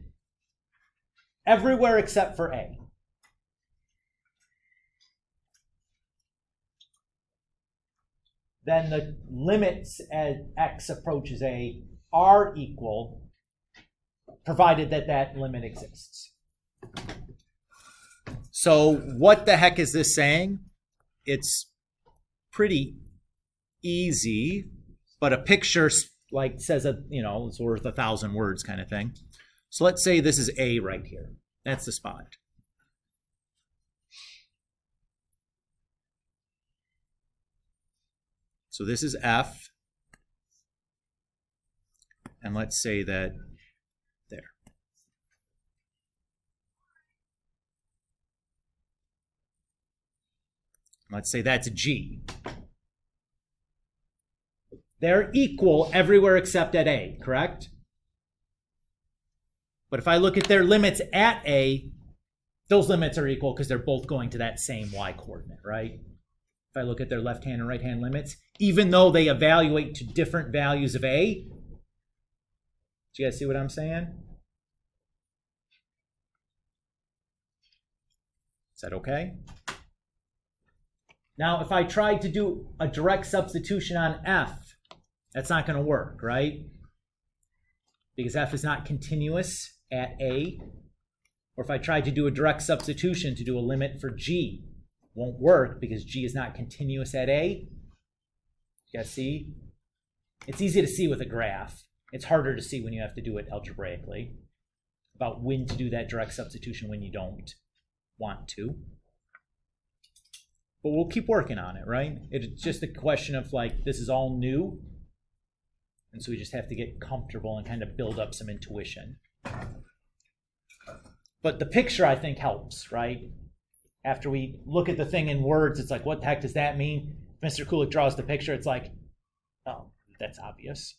B: everywhere except for a, then the limits as x approaches a are equal, provided that that limit exists. So what the heck is this saying? It's pretty easy, but a picture like says it's worth 1,000 words kind of thing. So let's say this is A right here. That's the spot. So this is F. And let's say that there. Let's say that's G. They're equal everywhere except at A, correct? But if I look at their limits at A, those limits are equal because they're both going to that same y coordinate, right? If I look at their left-hand and right-hand limits, even though they evaluate to different values of A, do you guys see what I'm saying? Is that okay? Now, if I tried to do a direct substitution on F, that's not going to work, right? Because F is not continuous at A. Or if I tried to do a direct substitution to do a limit for G, won't work because G is not continuous at A. You guys see? It's easy to see with a graph. It's harder to see when you have to do it algebraically, about when to do that direct substitution when you don't want to. But we'll keep working on it, right? It's just a question of like, this is all new. And so we just have to get comfortable and kind of build up some intuition. But the picture, I think, helps, right? After we look at the thing in words, it's like, what the heck does that mean? If Mr. Kulik draws the picture, it's like, oh, that's obvious.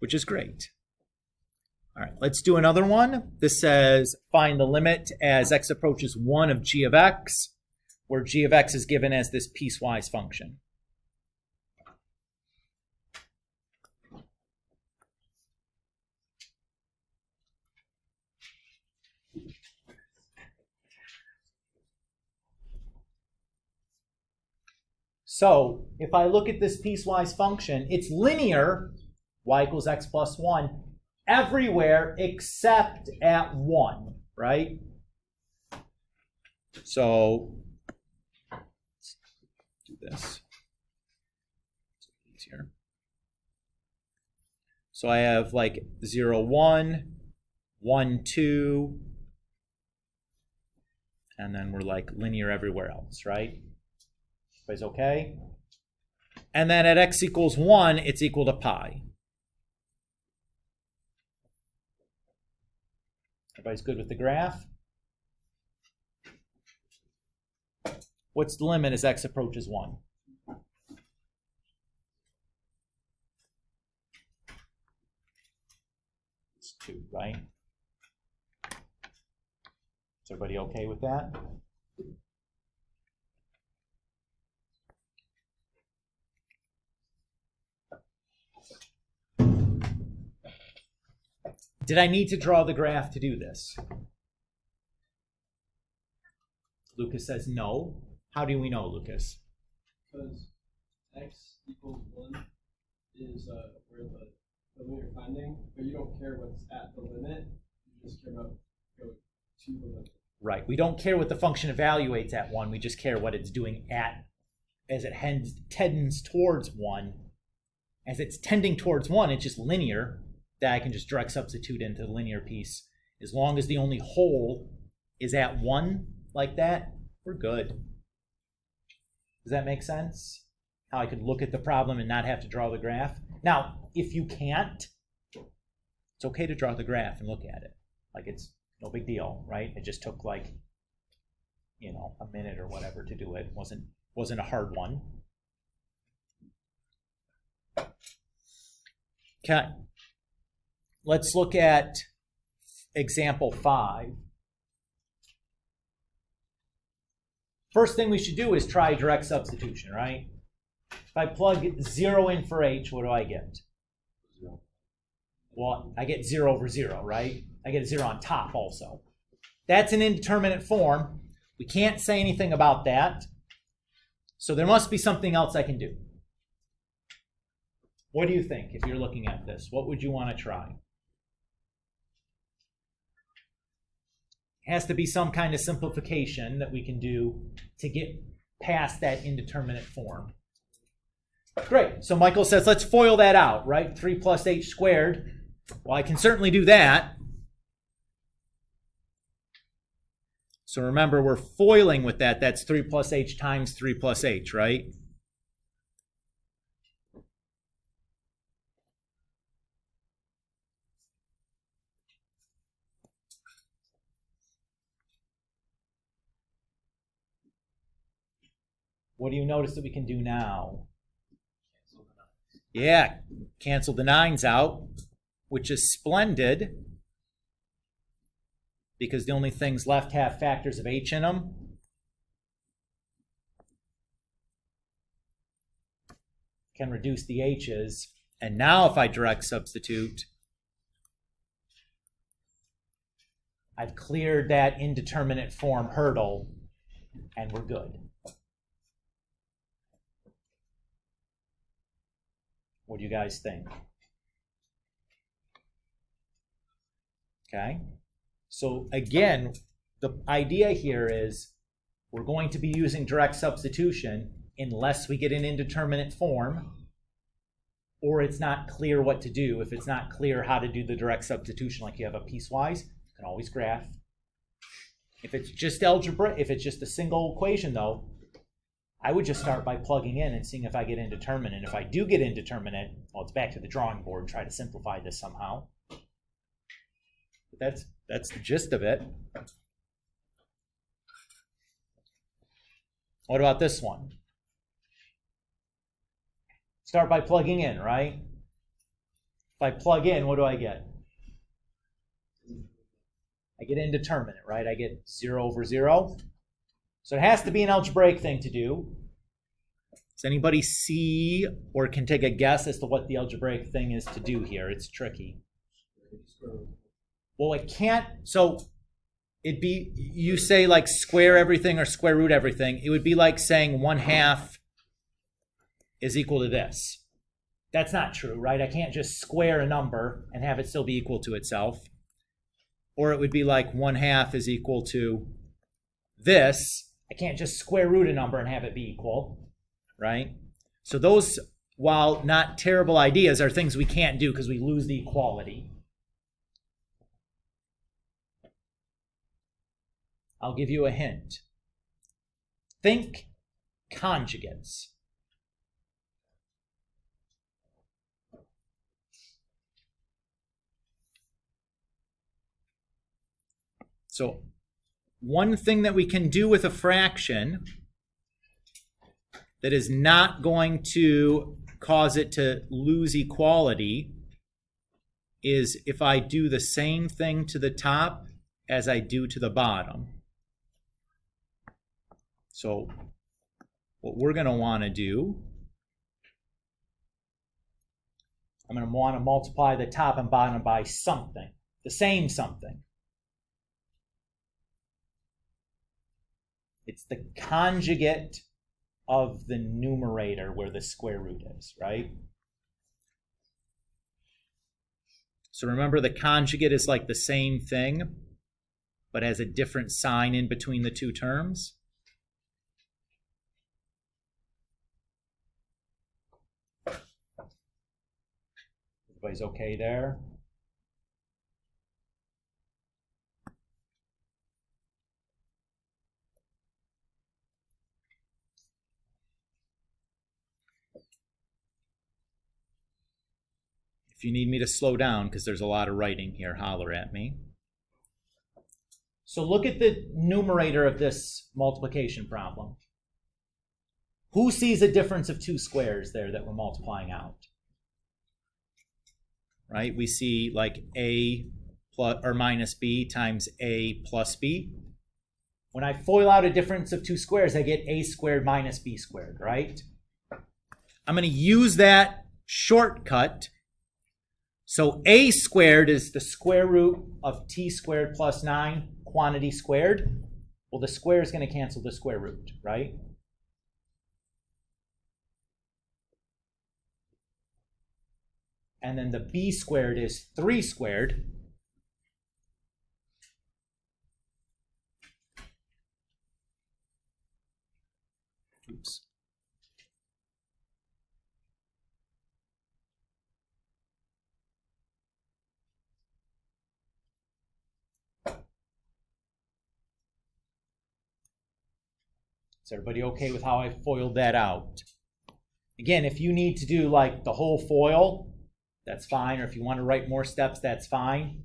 B: Which is great. All right, let's do another one. This says, find the limit as x approaches 1 of g of x, where g of x is given as this piecewise function. So if I look at this piecewise function, it's linear, y equals x plus 1, everywhere except at 1, right? So let's do this. It's easier. So I have like 0, 1, 1, 2, and then we're like linear everywhere else, right? Everybody's okay? And then at x equals 1, it's equal to pi. Everybody's good with the graph? What's the limit as x approaches 1? Is everybody okay with that? Did I need to draw the graph to do this? Lucas says no. How do we know, Lucas?
F: Because x equals 1 is where the limit you're finding, but you don't care what's at the limit, you just care about going to the limit.
B: Right. We don't care what the function evaluates at 1. We just care what it's doing as it tends towards 1. As it's tending towards 1, it's just linear. That I can just direct substitute into the linear piece. As long as the only hole is at 1 like that, we're good. Does that make sense? How I could look at the problem and not have to draw the graph? Now, if you can't, it's okay to draw the graph and look at it. Like, it's no big deal, right? It just took like, a minute or whatever to do it. It wasn't a hard one. Okay. Let's look at example 5. First thing we should do is try direct substitution, right? If I plug 0 in for h, what do I get? 0. Well, I get 0 over 0, right? I get a 0 on top also. That's an indeterminate form. We can't say anything about that. So there must be something else I can do. What do you think if you're looking at this? What would you want to try? It has to be some kind of simplification that we can do to get past that indeterminate form. Great. So Michael says, let's FOIL that out, right? 3 plus h squared. Well, I can certainly do that. So remember, we're FOILing with that. That's 3 plus h times 3 plus h, right? What do you notice that we can do now? Yeah, cancel the 9s out, which is splendid because the only things left have factors of h in them. Can reduce the h's. And now if I direct substitute, I've cleared that indeterminate form hurdle and we're good. What do you guys think? Okay. So again, the idea here is we're going to be using direct substitution unless we get an indeterminate form or it's not clear what to do. If it's not clear how to do the direct substitution, like you have a piecewise, you can always graph. If it's just algebra, if it's just a single equation though, I would just start by plugging in and seeing if I get indeterminate. And if I do get indeterminate, well, it's back to the drawing board, try to simplify this somehow. But that's the gist of it. What about this one? Start by plugging in, right? If I plug in, what do I get? I get indeterminate, right? I get 0 over 0. So it has to be an algebraic thing to do. Does anybody see or can take a guess as to what the algebraic thing is to do here? It's tricky. Well, it can't, so it'd be, you say like square everything or square root everything. It would be like saying 1/2 is equal to this. That's not true, right? I can't just square a number and have it still be equal to itself. Or it would be like 1/2 is equal to this. I can't just square root a number and have it be equal, right? So those, while not terrible ideas, are things we can't do because we lose the equality. I'll give you a hint. Think conjugates. So one thing that we can do with a fraction that is not going to cause it to lose equality is if I do the same thing to the top as I do to the bottom. So what we're going to want to do, I'm going to want to multiply the top and bottom by something, the same something. It's the conjugate of the numerator where the square root is, right? So remember, the conjugate is like the same thing, but has a different sign in between the two terms. Everybody's okay there? If you need me to slow down because there's a lot of writing here, holler at me. So look at the numerator of this multiplication problem. Who sees a difference of two squares there that we're multiplying out? Right? We see like a plus or minus b times a plus b. When I FOIL out a difference of two squares, I get a squared minus b squared, right? I'm going to use that shortcut. So a squared is the square root of t squared plus 9, quantity squared. Well, the square is going to cancel the square root, right? And then the b squared is 3 squared. Oops. Is everybody okay with how I FOILed that out? Again, if you need to do like the whole FOIL, that's fine. Or if you want to write more steps, that's fine.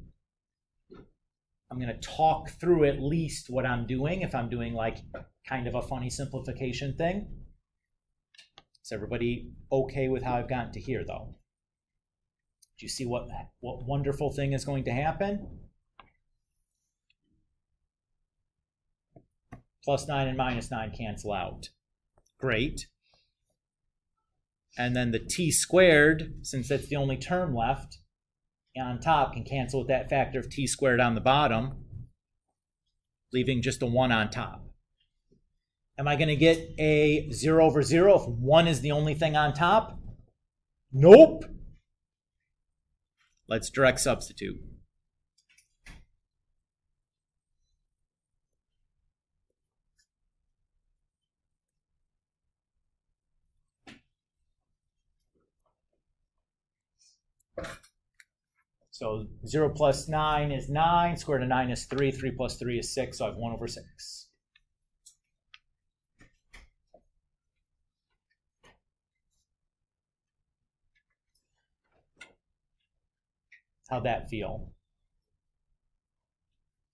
B: I'm going to talk through at least what I'm doing if I'm doing like kind of a funny simplification thing. Is everybody okay with how I've gotten to here though? Do you see what wonderful thing is going to happen? Plus 9 and minus 9 cancel out. Great. And then the t squared, since that's the only term left, on top can cancel with that factor of t squared on the bottom, leaving just a 1 on top. Am I going to get a 0 over 0 if 1 is the only thing on top? Nope. Let's direct substitute. So 0 plus 9 is 9, square root of 9 is 3, 3 plus 3 is 6, so I have 1 over 6. How'd that feel?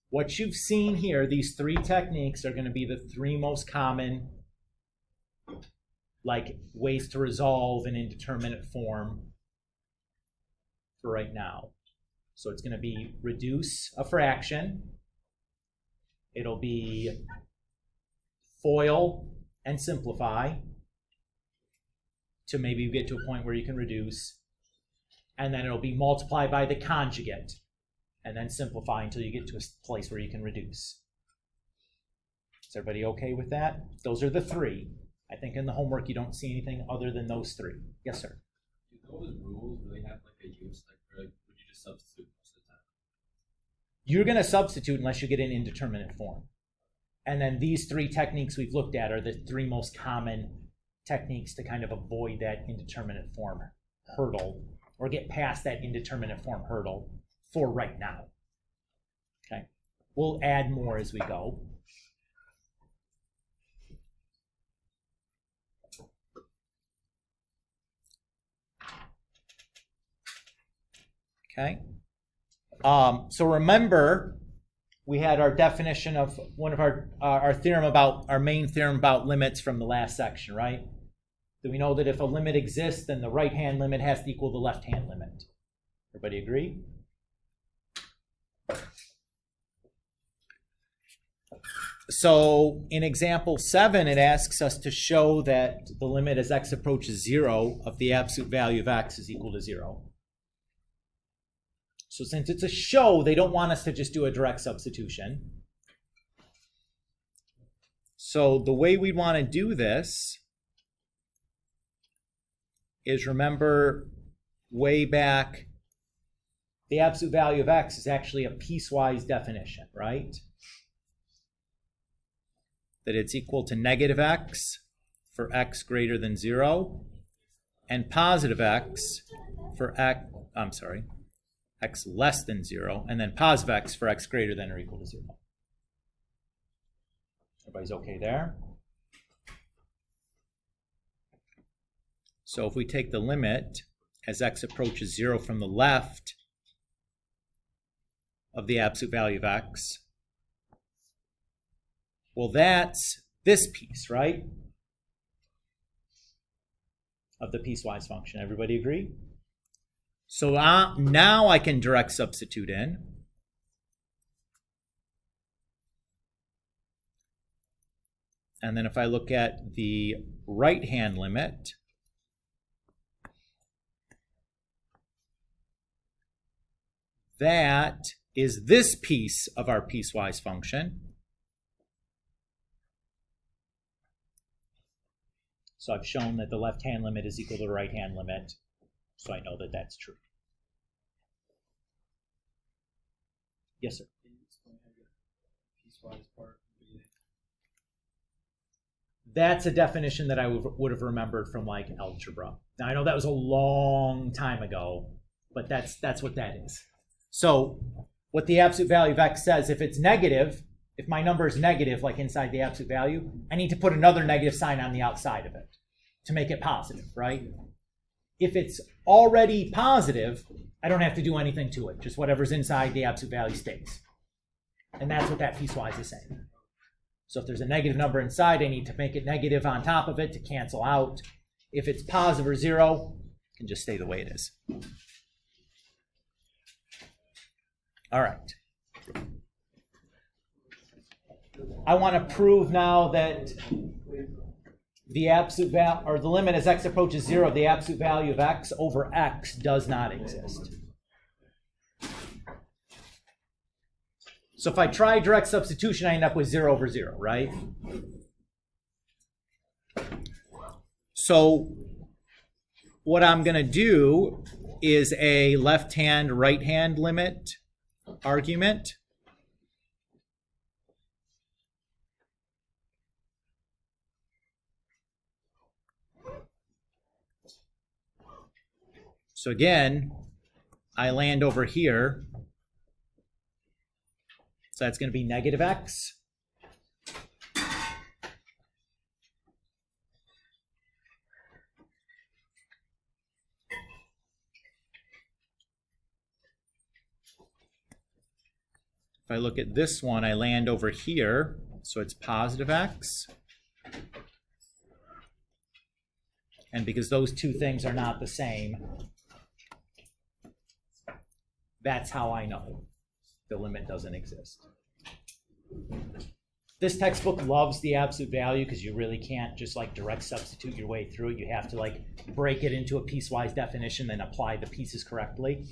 B: What you've seen here, these three techniques are going to be the three most common like ways to resolve an indeterminate form for right now. So it's going to be reduce a fraction. It'll be FOIL and simplify to maybe get to a point where you can reduce. And then it'll be multiply by the conjugate and then simplify until you get to a place where you can reduce. Is everybody okay with that? Those are the three. I think in the homework you don't see anything other than those three. Yes, sir?
A: Do those rules really have like a use? Like, or like would you just substitute most of the time?
B: You're going to substitute unless you get an indeterminate form. And then these three techniques we've looked at are the three most common techniques to kind of avoid that indeterminate form hurdle or get past that indeterminate form hurdle for right now. Okay. We'll add more as we go. Okay. So remember, we had our definition of one of our theorem about our main theorem about limits from the last section, right? Do we know that if a limit exists, then the right-hand limit has to equal the left-hand limit? Everybody agree? So in example 7, it asks us to show that the limit as x approaches 0 of the absolute value of x is equal to 0. So since it's a show, they don't want us to just do a direct substitution. So the way we want to do this is, remember way back, the absolute value of x is actually a piecewise definition, right? That it's equal to negative x for x greater than 0 and positive x for x less than 0, and then positive x for x greater than or equal to 0. Everybody's okay there? So if we take the limit as x approaches 0 from the left of the absolute value of x, well, that's this piece, right? Of the piecewise function. Everybody agree? So now I can direct substitute in. And then if I look at the right-hand limit, that is this piece of our piecewise function. So I've shown that the left-hand limit is equal to the right-hand limit, so I know that that's true. Yes, sir.
F: Can you explain how you get piecewise part?
B: That's a definition that I would have remembered from like algebra. Now I know that was a long time ago, but that's what that is. So what the absolute value of x says, if it's negative, if my number is negative, like inside the absolute value, I need to put another negative sign on the outside of it to make it positive, right? If it's already positive, I don't have to do anything to it. Just whatever's inside the absolute value stays. And that's what that piecewise is saying. So if there's a negative number inside, I need to make it negative on top of it to cancel out. If it's positive or 0, it can just stay the way it is. All right. I want to prove now that the absolute value, or the limit as x approaches 0, the absolute value of x over x does not exist. So if I try direct substitution, I end up with 0 over 0, right? So what I'm going to do is a left-hand, right-hand limit argument. So again, I land over here. So that's going to be negative x. If I look at this one, I land over here. So it's positive x. And because those two things are not the same, that's how I know the limit doesn't exist. This textbook loves the absolute value because you really can't just like direct substitute your way through it. You have to like break it into a piecewise definition and apply the pieces correctly,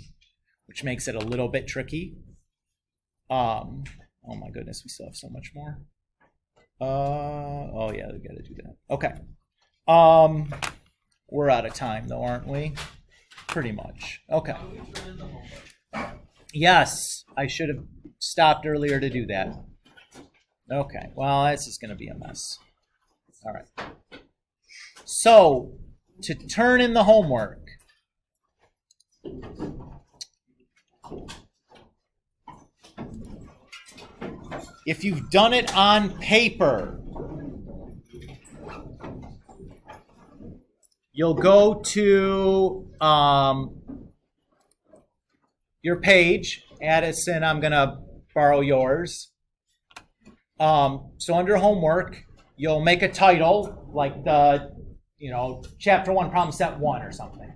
B: which makes it a little bit tricky. Oh my goodness, we still have so much more. Oh yeah, we gotta do that. Okay. We're out of time though, aren't we? Pretty much. Okay. Yes, I should have stopped earlier to do that. Okay, well, this is going to be a mess. All right. So, to turn in the homework, if you've done it on paper, you'll go to your page. Addison, I'm going to borrow yours. So under homework, you'll make a title, like the, chapter 1, problem set 1 or something.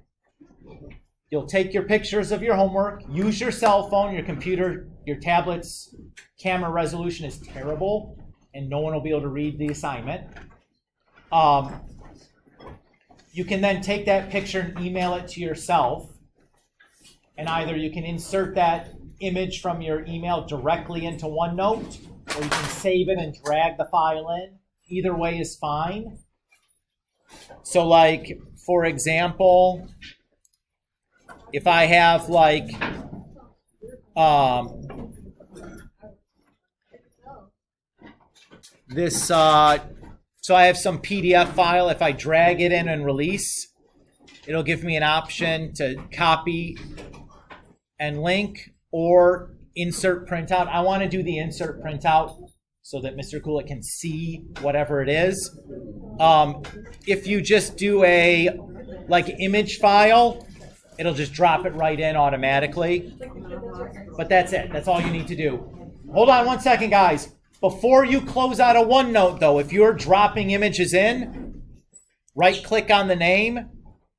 B: You'll take your pictures of your homework, use your cell phone, your computer, your tablet's camera resolution is terrible. and no one will be able to read the assignment. You can then take that picture and email it to yourself, and either you can insert that image from your email directly into OneNote, or you can save it and drag the file in. Either way is fine. So like, for example, if I have like, this, so I have some PDF file. If I drag it in and release, it'll give me an option to copy and link or insert printout. I want to do the insert printout so that Mr. Kulik can see whatever it is. If you just do a like image file, it'll just drop it right in automatically. But that's it. That's all you need to do. Hold on one second, guys. Before you close out a OneNote, though, if you're dropping images in, right-click on the name,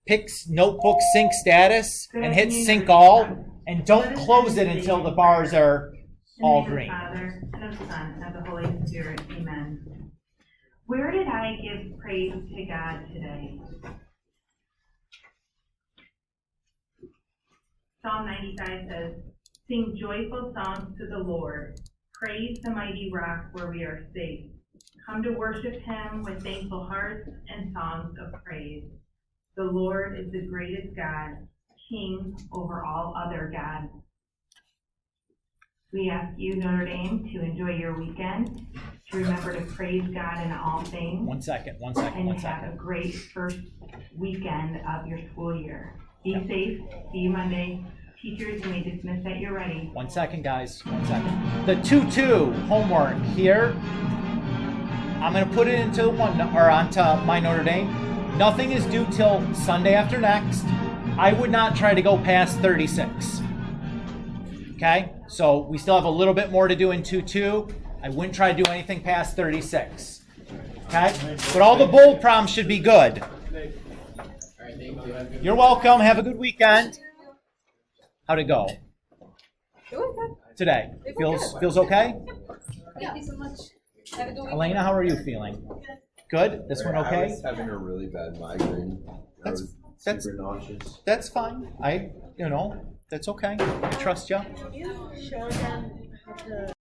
B: pick Notebook Sync Status, and hit Sync All, and don't close it until the bars are all green.
E: Father, and of the Son, and of the Holy Spirit. Amen. Where did I give praise to God today? Psalm 95 says, "Sing joyful songs to the Lord. Praise the mighty rock where we are safe. Come to worship him with thankful hearts and songs of praise. The Lord is the greatest God, King over all other gods." We ask you, Notre Dame, to enjoy your weekend, to remember to praise God in all things,
B: One second.
E: and have a great first weekend of your school year. Be safe. See you Monday. Teachers, you may dismiss at your ready.
B: 1 second, guys. 1 second. The 2-2 homework here, I'm going to put it into onto my Notre Dame. Nothing is due till Sunday after next. I would not try to go past 36. Okay? So we still have a little bit more to do in 2-2. I wouldn't try to do anything past 36. Okay? But all the bold problems should be good. You're welcome. Have a good weekend. How'd it go today? Feels okay?
D: Thank you so much. Have a good weekend.
B: Elena, how are you feeling? Good? This one
G: I
B: okay?
G: was having a really bad migraine. I was super nauseous.
B: That's fine. That's okay. I trust you.
H: Can you show them how to